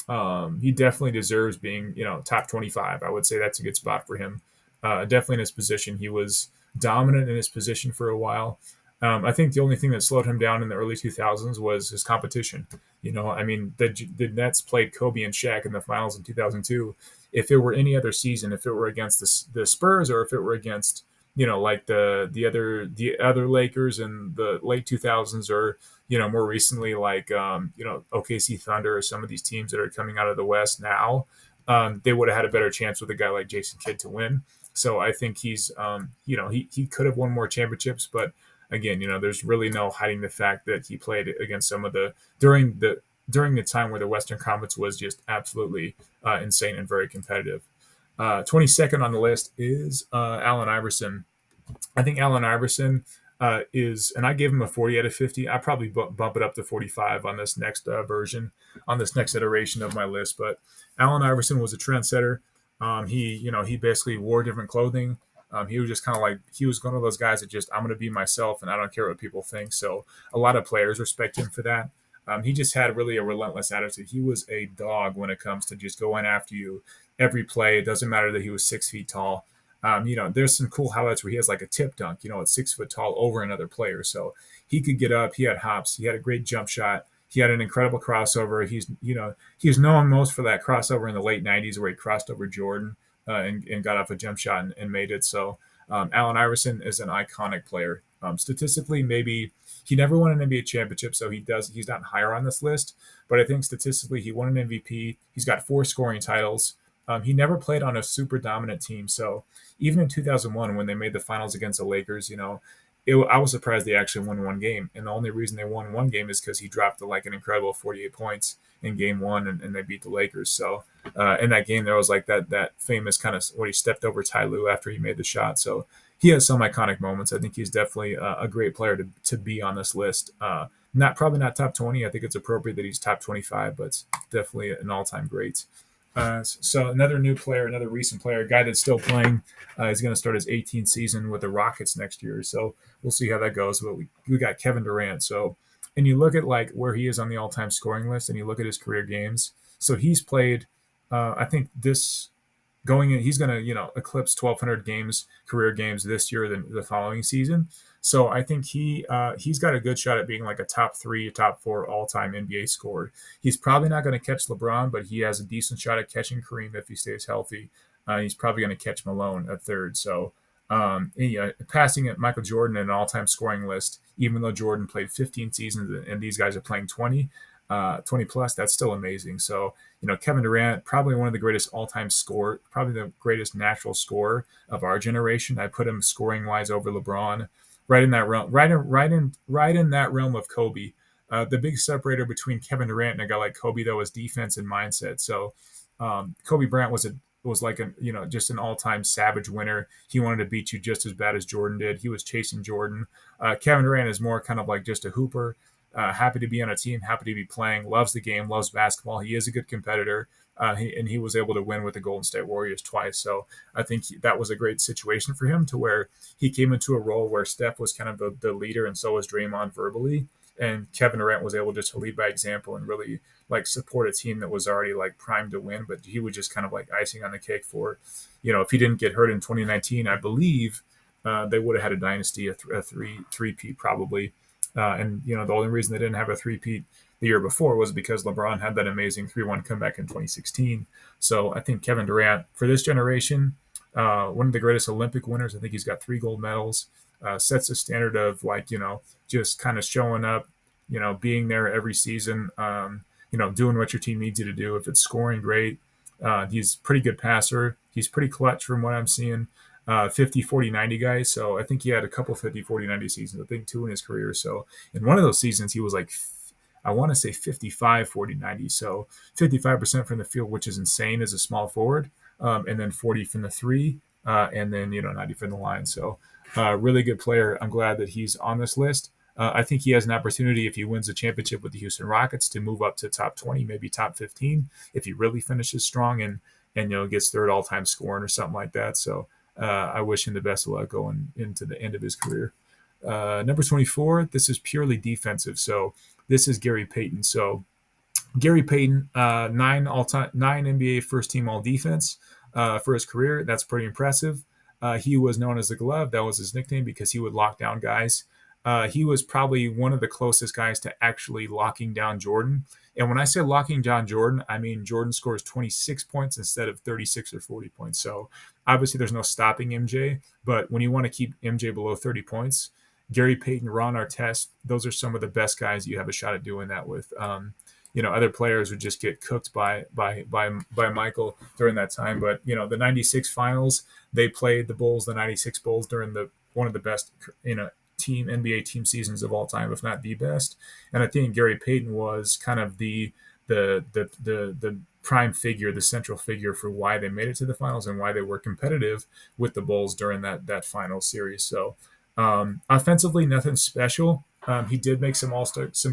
definitely deserves being, top 25. I would say that's a good spot for him. Definitely in his position. He was dominant in his position for a while. I think the only thing that slowed him down in the early 2000s was his competition. I mean, the Nets played Kobe and Shaq in the finals in 2002. If it were any other season, if it were against the Spurs or if it were against, like the other Lakers in the late 2000s, or more recently like OKC Thunder, or some of these teams that are coming out of the West now, they would have had a better chance with a guy like Jason Kidd to win. So I think he could have won more championships, but again, there's really no hiding the fact that he played against some of the during the time where the Western Conference was just absolutely insane and very competitive. 22nd on the list is Allen Iverson. I think Allen Iverson and I gave him a 40 out of 50. I probably bump it up to 45 on this next on this next iteration of my list. But Allen Iverson was a trendsetter. He basically wore different clothing. He was just kind of like, he was one of those guys that just, I'm going to be myself and I don't care what people think. So a lot of players respect him for that. He just had really a relentless attitude. He was a dog when it comes to just going after you every play. It doesn't matter that he was 6 feet tall. There's some cool highlights where he has like a tip dunk, at 6 foot tall over another player. So he could get up. He had hops. He had a great jump shot. He had an incredible crossover. He's known most for that crossover in the late '90s where he crossed over Jordan and got off a jump shot and made it. So Allen Iverson is an iconic player. Statistically, maybe he never won an NBA championship, so he's not higher on this list. But I think statistically, he won an MVP. He's got 4 scoring titles. He never played on a super dominant team, so even in 2001 when they made the finals against the Lakers, I was surprised they actually won one game, and the only reason they won one game is because he dropped like an incredible 48 points in game one, and they beat the Lakers. So in that game, there was like that famous kind of where he stepped over Ty Lue after he made the shot. So he has some iconic moments. I think he's definitely a great player to be on this list. Probably not top 20. I think it's appropriate that he's top 25, but it's definitely an all-time great. So another new player, another recent player, a guy that's still playing, is going to start his 18th season with the Rockets next year. So we'll see how that goes. But we got Kevin Durant. So, and you look at like where he is on the all-time scoring list, and you look at his career games. So he's played. I think this going in, he's going to eclipse 1,200 career games this year than the following season. So I think he's got a good shot at being like a top 3, top 4 all-time NBA scorer. He's probably not going to catch LeBron, but he has a decent shot at catching Kareem if he stays healthy. He's probably going to catch Malone at third. So passing at Michael Jordan in an all-time scoring list, even though Jordan played 15 seasons and these guys are playing 20 plus, that's still amazing. So, Kevin Durant, probably one of the greatest all-time scorer, probably the greatest natural scorer of our generation. I put him scoring wise over LeBron, right in that realm, right in that realm of Kobe. The big separator between Kevin Durant and a guy like Kobe, though, is defense and mindset. So, Kobe Bryant was like just an all-time savage winner. He wanted to beat you just as bad as Jordan did. He was chasing Jordan. Kevin Durant is more kind of like just a hooper. Happy to be on a team, happy to be playing, loves the game, loves basketball. He is a good competitor, and he was able to win with the Golden State Warriors twice. So I think that was a great situation for him to where he came into a role where Steph was kind of the leader, and so was Draymond verbally. And Kevin Durant was able just to lead by example and really like support a team that was already like primed to win, but he was just kind of like icing on the cake for, if he didn't get hurt in 2019, I believe they would have had a dynasty, a three-peat probably. And the only reason they didn't have a three-peat the year before was because LeBron had that amazing 3-1 comeback in 2016. So I think Kevin Durant, for this generation, one of the greatest Olympic winners. I think he's got 3 gold medals. Sets a standard of just kind of showing up, being there every season, doing what your team needs you to do. If it's scoring, great. He's a pretty good passer. He's pretty clutch from what I'm seeing. 50, 40, 90 guys. So I think he had a couple 50, 40, 90 seasons. I think 2 in his career. So in one of those seasons, he was like, I want to say 55, 40, 90. So 55% from the field, which is insane as a small forward. And then 40 from the 3, and then, 90 from the line. So really good player. I'm glad that he's on this list. I think he has an opportunity if he wins the championship with the Houston Rockets to move up to top 20, maybe top 15, if he really finishes strong and gets third all-time scoring or something like that. So I wish him the best of luck going into the end of his career. Number 24, this is purely defensive. So this is Gary Payton. So Gary Payton, 9 NBA first team all defense for his career. That's pretty impressive. He was known as the Glove. That was his nickname because he would lock down guys. he was probably one of the closest guys to actually locking down Jordan. And when I say locking down Jordan, I mean Jordan scores 26 points instead of 36 or 40 points. So obviously there's no stopping MJ, but when you want to keep MJ below 30 points, Gary Payton, Ron Artest, those are some of the best guys you have a shot at doing that with. Other players would just get cooked by Michael during that time. But the '96 finals, they played the Bulls, the '96 Bulls, during the one of the best team NBA team seasons of all time, if not the best. And I think Gary Payton was kind of the prime figure, the central figure for why they made it to the finals and why they were competitive with the Bulls during that final series. So offensively, nothing special. He did make some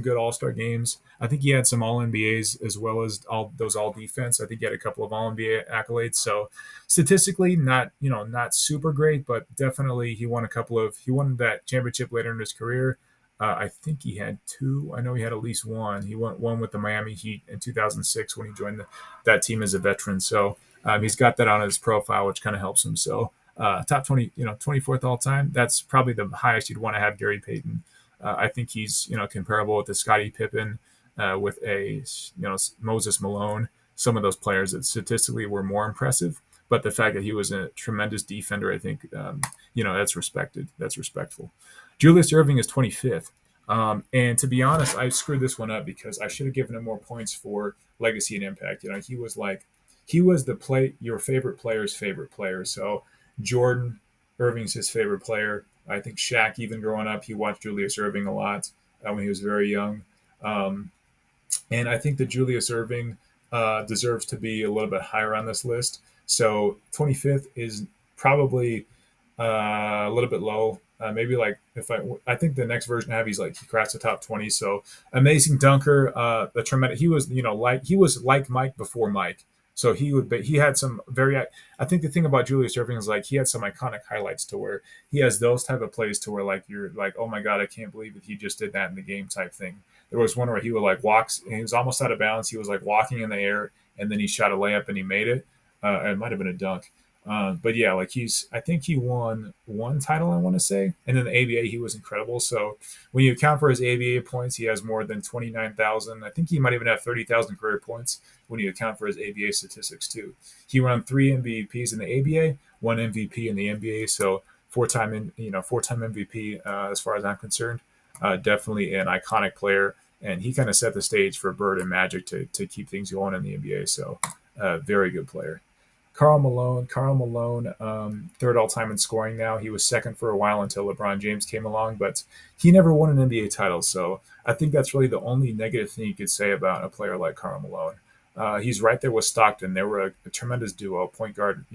good All Star games. I think he had some All NBAs as well as all those All Defense. I think he had a couple of All NBA accolades. So statistically, not super great, but definitely he won he won that championship later in his career. I think he had two. I know he had at least one. He won one with the Miami Heat in 2006 when he joined that team as a veteran. So he's got that on his profile, which kind of helps him. So top 20, 24th all time. That's probably the highest you'd want to have Gary Payton. I think he's comparable with the Scottie Pippen, with a Moses Malone. Some of those players that statistically were more impressive, but the fact that he was a tremendous defender, I think that's respected. That's respectful. Julius Erving is 25th. And to be honest, I screwed this one up because I should have given him more points for legacy and impact. He was your favorite player's favorite player. So Jordan, Irving's his favorite player. I think Shaq, even growing up, he watched Julius Erving a lot when he was very young. Um, and I think that Julius Erving deserves to be a little bit higher on this list. So 25th is probably a little bit low. Maybe like I think the next version I have, he cracks the top 20. So amazing dunker, the tremendous. He was like Mike before Mike. So he had some very. I think the thing about Julius Erving is like he had some iconic highlights to where he has those type of plays to where like you're like, oh my god, I can't believe that he just did that in the game type thing. There was one where he would like walks and he was almost out of bounds. He was like walking in the air and then he shot a layup and he made it. It might have been a dunk. But yeah, like I think he won one title, I want to say. And in the ABA, he was incredible. So when you account for his ABA points, he has more than 29,000. I think he might even have 30,000 career points when you account for his ABA statistics too. He won 3 MVPs in the ABA, 1 MVP in the NBA. So four-time MVP as far as I'm concerned. Definitely an iconic player. And he kind of set the stage for Bird and Magic to keep things going in the NBA. So very good player. Karl Malone, third all time in scoring now. He was second for a while until LeBron James came along, but he never won an NBA title. So I think that's really the only negative thing you could say about a player like Karl Malone. He's right there with Stockton. They were a tremendous duo, point guard,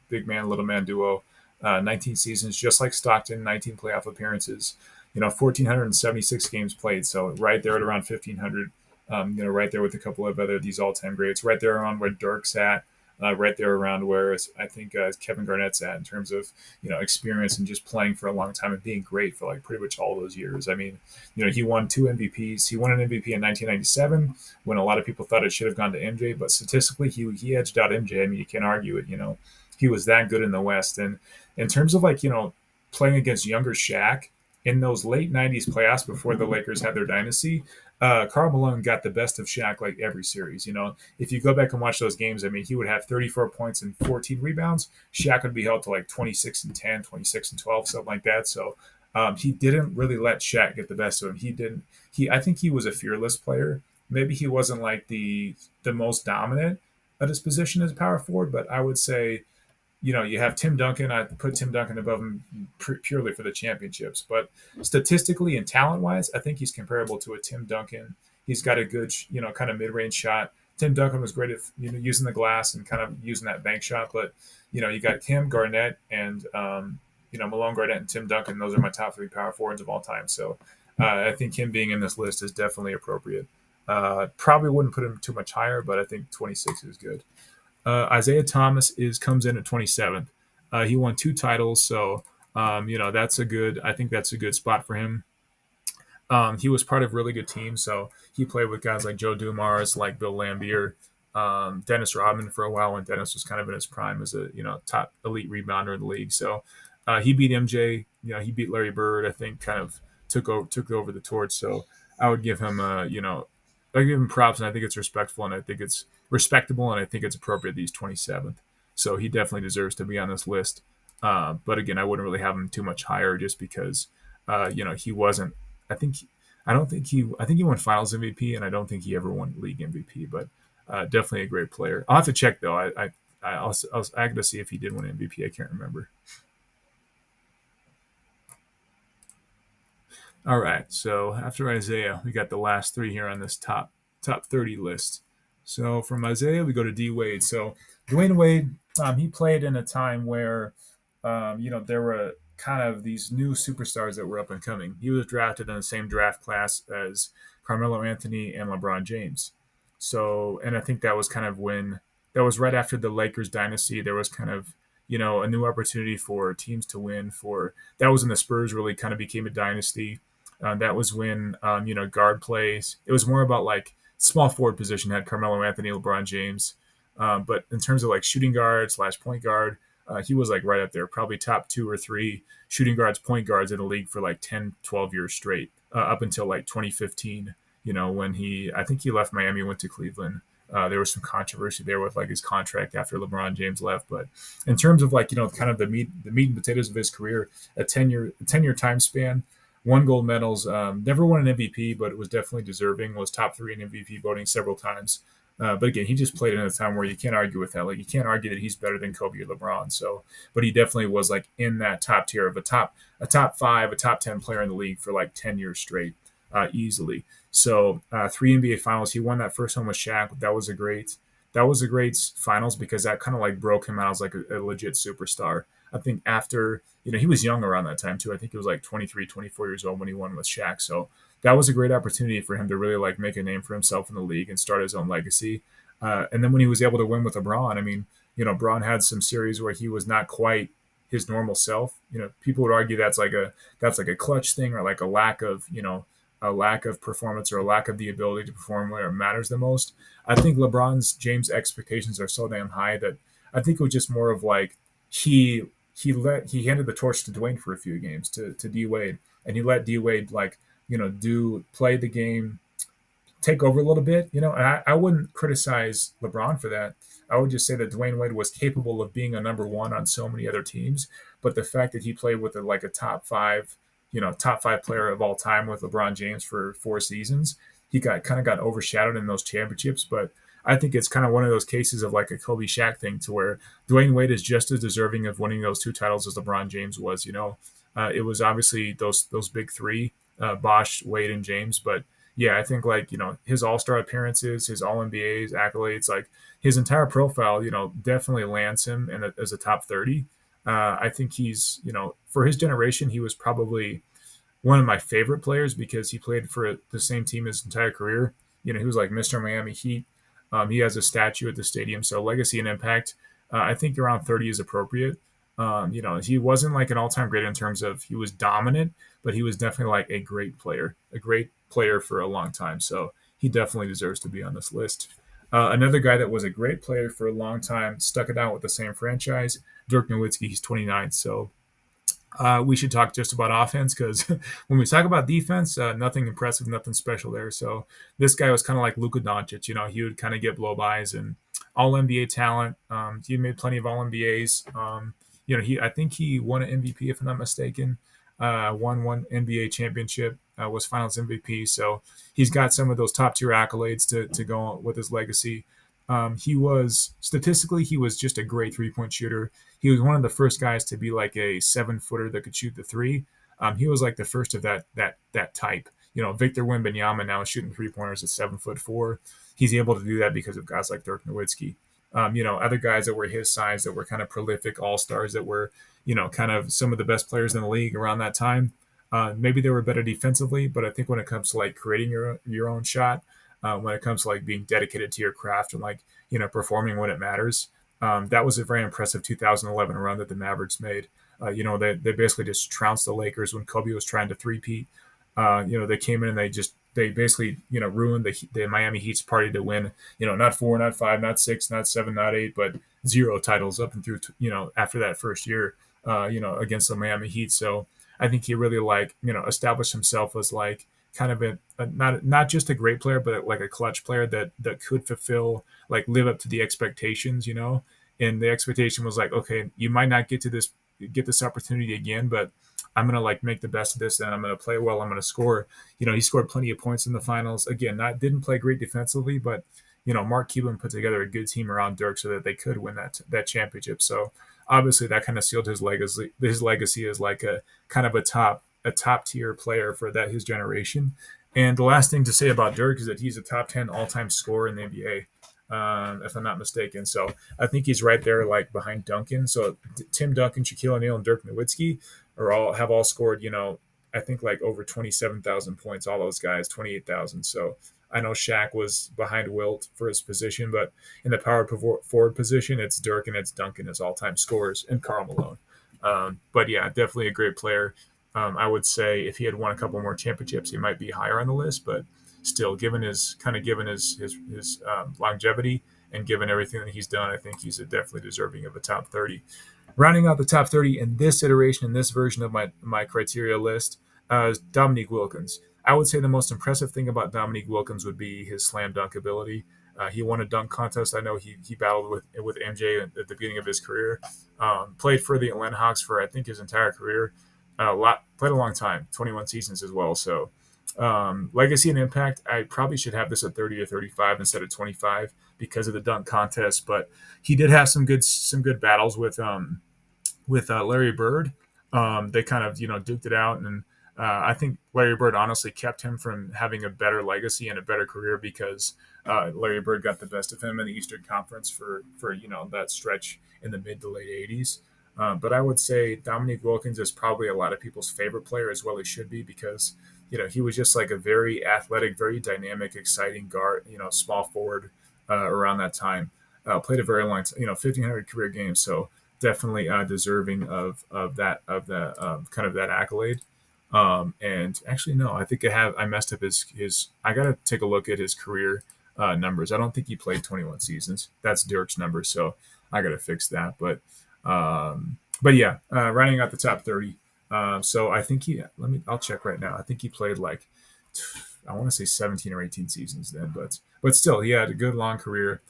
big man, little man duo. 19 seasons, just like Stockton, 19 playoff appearances, 1,476 games played. So right there at around 1,500, right there with a couple of other these all-time greats, right there around where Dirk's at, right there around where I think Kevin Garnett's at in terms of experience and just playing for a long time and being great for like pretty much all those years. I mean, he won 2 MVPs. He won an MVP in 1997 when a lot of people thought it should have gone to MJ, but statistically he edged out MJ. I mean, you can't argue it. He was that good in the West. And in terms of like playing against younger Shaq in those late '90s playoffs before the Lakers had their dynasty, Karl Malone got the best of Shaq like every series. If you go back and watch those games, I mean, he would have 34 points and 14 rebounds. Shaq would be held to like 26 and 10, 26 and 12, something like that. So he didn't really let Shaq get the best of him. He didn't. I think he was a fearless player. Maybe he wasn't like the most dominant at his position as a power forward, but I would say you have Tim Duncan. I put Tim Duncan above him purely for the championships, but statistically and talent wise, I think he's comparable to a Tim Duncan. He's got a good, kind of mid range shot. Tim Duncan was great at using the glass and kind of using that bank shot, but you got him, Garnett, and Malone, Garnett, and Tim Duncan. Those are my top 3 power forwards of all time. So I think him being in this list is definitely appropriate. Probably wouldn't put him too much higher, but I think 26 is good. Isaiah Thomas comes in at 27th. He won 2 titles, so that's a good. I think that's a good spot for him. He was part of really good teams, so he played with guys like Joe Dumars, like Bill Laimbeer, Dennis Rodman for a while when Dennis was kind of in his prime as a top elite rebounder in the league. So he beat MJ. He beat Larry Bird. I think kind of took over the torch. So I would give him I give him props, and I think it's respectful, and I think it's respectable, and I think it's appropriate that he's 27th. So he definitely deserves to be on this list. But again, I wouldn't really have him too much higher just because he wasn't. I think I don't think he. I think he won Finals MVP, and I don't think he ever won League MVP. But definitely a great player. I'll have to check though. I got to see if he did win MVP. I can't remember. All right. So after Isaiah, we got the last three here on this top 30 list. So from Isaiah, we go to D Wade. So Dwayne Wade, he played in a time where, there were kind of these new superstars that were up and coming. He was drafted in the same draft class as Carmelo Anthony and LeBron James. So, and I think that was kind of when that was right after the Lakers dynasty. There was kind of a new opportunity for teams to win. For that was when the Spurs really kind of became a dynasty. That was when guard plays. It was more about like small forward position had Carmelo Anthony, LeBron James, but in terms of like shooting guard slash point guard, he was like right up there, probably top two or three shooting guards, point guards in the league for like 10, 12 years straight, up until like 2015. When I think he left Miami, went to Cleveland. There was some controversy there with like his contract after LeBron James left, but in terms of like kind of the meat and potatoes of his career, a 10-year time span, won gold medals, never won an MVP, but it was definitely deserving. Was top three in MVP voting several times. But again, he just played in a time where you can't argue with that. Like you can't argue that he's better than Kobe or LeBron. So, but he definitely was like in that top tier of a top five, a top 10 player in the league for like 10 years straight, easily. So three NBA finals. He won that first one with Shaq. That was a great finals because that kind of like broke him out as like a legit superstar. I think after he was young around that time too. I think he was like 23, 24 years old when he won with Shaq. So that was a great opportunity for him to really like make a name for himself in the league and start his own legacy. And then when he was able to win with LeBron, I mean, Braun had some series where he was not quite his normal self. People would argue that's like a clutch thing or like a lack of performance or a lack of the ability to perform where it matters the most. I think LeBron's James expectations are so damn high that I think it was just more of like he handed the torch to Dwayne for a few games to D Wade, and he let D Wade like do play the game, take over a little bit, and I wouldn't criticize LeBron for that. I would just say that Dwayne Wade was capable of being a number one on so many other teams, but the fact that he played with like a top five player of all time with LeBron James for 4 seasons, he got overshadowed in those championships. But I think it's kind of one of those cases of like a Kobe Shaq thing to where Dwayne Wade is just as deserving of winning those two titles as LeBron James was. It was obviously those big three, Bosh, Wade, and James. But yeah, I think like his All Star appearances, his All NBA's accolades, like his entire profile, definitely lands him as a top 30. I think he's for his generation, he was probably one of my favorite players because he played for the same team his entire career. He was like Mr. Miami Heat. He has a statue at the stadium, so legacy and impact. I think around 30 is appropriate. He wasn't like an all-time great in terms of he was dominant, but he was definitely like a great player for a long time. So he definitely deserves to be on this list. Another guy that was a great player for a long time, stuck it out with the same franchise, Dirk Nowitzki. He's 29, so we should talk just about offense because when we talk about defense, nothing impressive, nothing special there. So this guy was kind of like Luka Doncic. He would kind of get blow-bys and all NBA talent. He made plenty of all NBAs. I think he won an MVP if I'm not mistaken. Won one NBA championship. Was Finals MVP. So he's got some of those top tier accolades to go with his legacy. He was just a great 3-point shooter. He was one of the first guys to be like a 7-footer that could shoot the three. He was like the first of that type. Victor Wembanyama now is shooting 3-pointers at 7'4". He's able to do that because of guys like Dirk Nowitzki. Other guys that were his size that were kind of prolific all stars that were, kind of some of the best players in the league around that time. Maybe they were better defensively, but I think when it comes to like creating your own shot, when it comes to like being dedicated to your craft and like performing when it matters. That was a very impressive 2011 run that the Mavericks made. They basically just trounced the Lakers when Kobe was trying to three-peat. They came in and they basically ruined the Miami Heat's party to win. Not 4, not 5, not 6, not 7, not 8, but 0 titles up and through after that first year. Against the Miami Heat. So I think he really like established himself as like kind of not just a great player, but like a clutch player that could fulfill like live up to the expectations, And the expectation was like, okay, you might not get this opportunity again, but I'm gonna like make the best of this, and I'm gonna play well. I'm gonna score. He scored plenty of points in the finals. Again, not didn't play great defensively, but Mark Cuban put together a good team around Dirk so that they could win that championship. So obviously, that kind of sealed his legacy. His legacy as like a kind of a top tier player for that his generation. And the last thing to say about Dirk is that he's a top 10 all time scorer in the NBA. If I'm not mistaken. So I think he's right there, like behind Duncan. So Tim Duncan, Shaquille O'Neal, and Dirk Nowitzki have all scored. I think like over 27,000 points. All those guys, 28,000. So I know Shaq was behind Wilt for his position, but in the power forward position, it's Dirk and it's Duncan as all time scorers, and Karl Malone. But yeah, definitely a great player. I would say if he had won a couple more championships, he might be higher on the list, but still, given his longevity and given everything that he's done, I think he's definitely deserving of a top 30. Rounding out the top 30 in this iteration, in this version of my criteria list, is Dominique Wilkins. I would say the most impressive thing about Dominique Wilkins would be his slam dunk ability. He won a dunk contest. I know he battled with MJ at the beginning of his career. Played for the Atlanta Hawks for I think his entire career. Played a long time, 21 seasons as well. So legacy and impact, I probably should have this at 30 or 35 instead of 25 because of the dunk contest. But he did have some good battles with Larry Bird. They kind of duked it out, and I think Larry Bird honestly kept him from having a better legacy and a better career because Larry Bird got the best of him in the Eastern Conference for that stretch in the mid to late '80s. But I would say Dominique Wilkins is probably a lot of people's favorite player as well. He should be because he was just like a very athletic, very dynamic, exciting guard, small forward around that time. Played a very long, 1,500 career games, so definitely deserving of the kind of that accolade. And actually, no, I think I messed up his. I gotta take a look at his career numbers. I don't think he played 21 seasons. That's Dirk's number, so I gotta fix that. But yeah, rounding out the top 30. So I think I'll check right now. I think he played like I want to say 17 or 18 seasons then, but still, he had a good long career.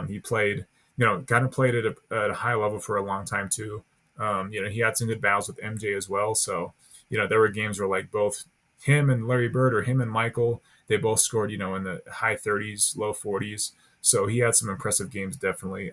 He played, kind of played at a high level for a long time too. He had some good battles with MJ as well. So, there were games where like both him and Larry Bird or him and Michael, they both scored, in the high 30s, low 40s. So he had some impressive games, definitely.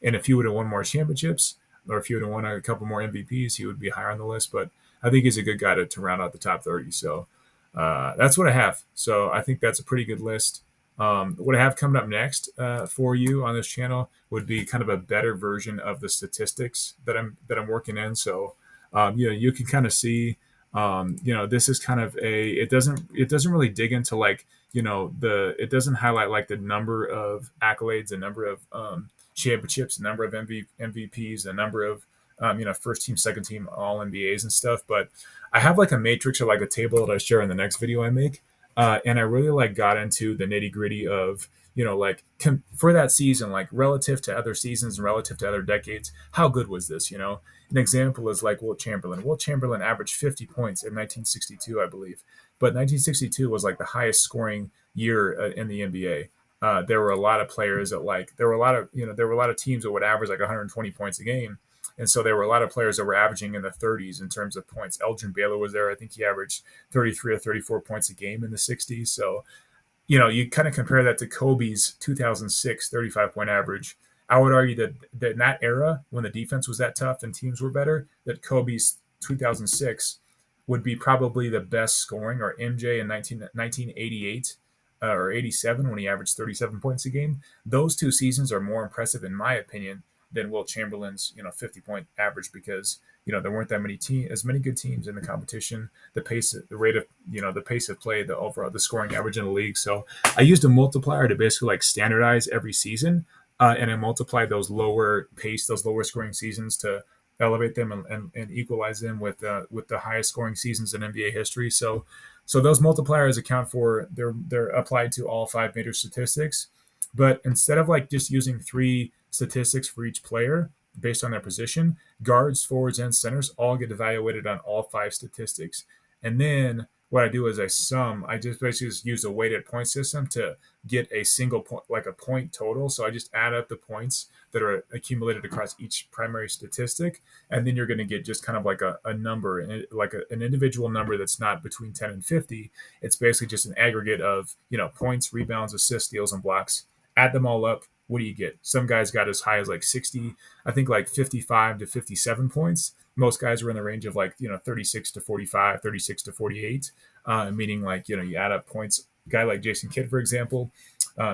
And if he would have won more championships or if he would have won a couple more MVPs, he would be higher on the list. But I think he's a good guy to round out the top 30. So that's what I have. So I think that's a pretty good list. What I have coming up next for you on this channel would be kind of a better version of the statistics that I'm working in. So you can kind of see this is kind of it doesn't really dig into like it doesn't highlight like the number of accolades, the number of championships, the number of MVPs, the number of first team, second team, all NBAs and stuff. But I have like a matrix or like a table that I share in the next video I make. And I really like got into the nitty gritty of, for that season, like relative to other seasons and relative to other decades, how good was this? An example is like Wilt Chamberlain. Wilt Chamberlain averaged 50 points in 1962, I believe. But 1962 was like the highest scoring year in the NBA. There were a lot of players there were a lot of teams that would average like 120 points a game. And so there were a lot of players that were averaging in the 30s in terms of points. Elgin Baylor was there. I think he averaged 33 or 34 points a game in the 60s. So, you kind of compare that to Kobe's 2006 35-point average. I would argue that in that era, when the defense was that tough and teams were better, that Kobe's 2006 would be probably the best scoring, or MJ in 1988 or 87 when he averaged 37 points a game. Those two seasons are more impressive, in my opinion, than Wilt Chamberlain's 50-point average because there weren't that as many good teams in the competition. The pace, the rate of the pace of play, the scoring average in the league. So I used a multiplier to basically like standardize every season, and I multiplied those lower scoring seasons to elevate them and equalize them with the highest scoring seasons in NBA history. So those multipliers account for they're applied to all 5 major statistics. But instead of like just using 3 statistics for each player, based on their position. Guards, forwards, and centers all get evaluated on all 5 statistics. And then what I do is I sum. I just basically just use a weighted point system to get a single point, like a point total. So I just add up the points that are accumulated across each primary statistic, and then you're going to get just kind of like a number, like an individual number that's not between 10 and 50. It's basically just an aggregate of points, rebounds, assists, steals, and blocks. Add them all up. What do you get? Some guys got as high as like 60, I think like 55 to 57 points. Most guys were in the range of like 36 to 45, 36 to 48, meaning like you add up points. A guy like Jason Kidd, for example,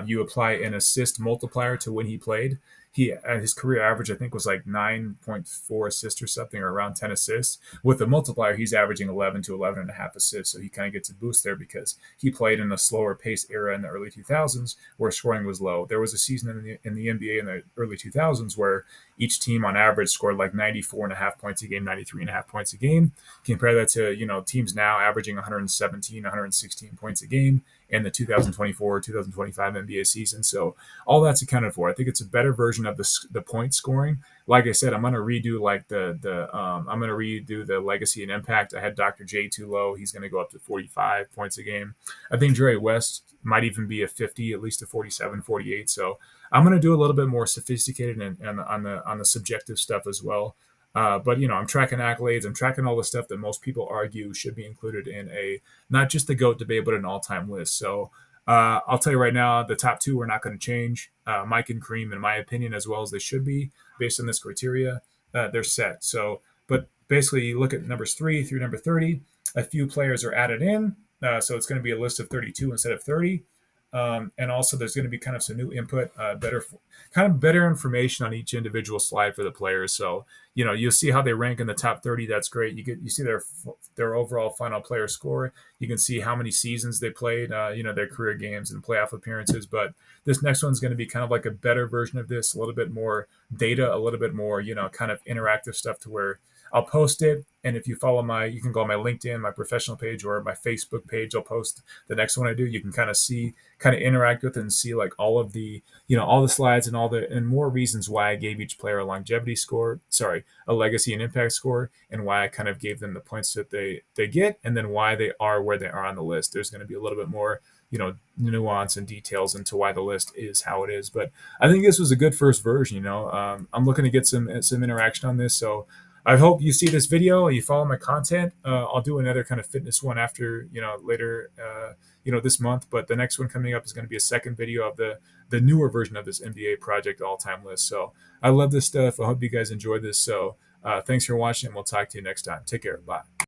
you apply an assist multiplier to when he played. His career average I think was like 9.4 assists or something, or around 10 assists. With the multiplier, he's averaging 11 to 11 and a half assists. So he kind of gets a boost there because he played in a slower pace era in the early 2000s where scoring was low. There was a season in the NBA in the early 2000s where each team on average scored like 94 and a half points a game, 93 and a half points a game. Compare that to teams now averaging 117, 116 points a game in the 2024 2025 NBA season. So all that's accounted for. I think it's a better version of the point scoring. Like I said, I'm gonna redo like I'm gonna redo the legacy and impact. I had Dr. J too low. He's gonna go up to 45 points a game. I think Jerry West might even be a 50, at least a 47, 48. So I'm gonna do a little bit more sophisticated and on the subjective stuff as well. But I'm tracking accolades. I'm tracking all the stuff that most people argue should be included in a not just the GOAT debate, but an all-time list. So I'll tell you right now, the top 2 are not going to change. Mike and Kareem, in my opinion, as well as they should be based on this criteria. They're set. So, but basically, you look at numbers 3 through number 30. A few players are added in, so it's going to be a list of 32 instead of 30. And also, there's going to be kind of some new input, better information on each individual slide for the players. So, you'll see how they rank in the top 30. That's great. You see their overall final player score. You can see how many seasons they played, their career games and playoff appearances. But this next one's going to be kind of like a better version of this, a little bit more data, a little bit more, kind of interactive stuff to where I'll post it. And if you follow you can go on my LinkedIn, my professional page, or my Facebook page. I'll post the next one I do. You can kind of interact with it and see like all of the, all the slides and more reasons why I gave each player a longevity score, a legacy and impact score, and why I kind of gave them the points that they get, and then why they are where they are on the list. There's going to be a little bit more, nuance and details into why the list is how it is. But I think this was a good first version. I'm looking to get some interaction on this. So I hope you see this video, you follow my content. I'll do another kind of fitness one after, later, this month. But the next one coming up is going to be a second video of the newer version of this NBA project all-time list. So I love this stuff. I hope you guys enjoyed this. So thanks for watching, and we'll talk to you next time. Take care. Bye.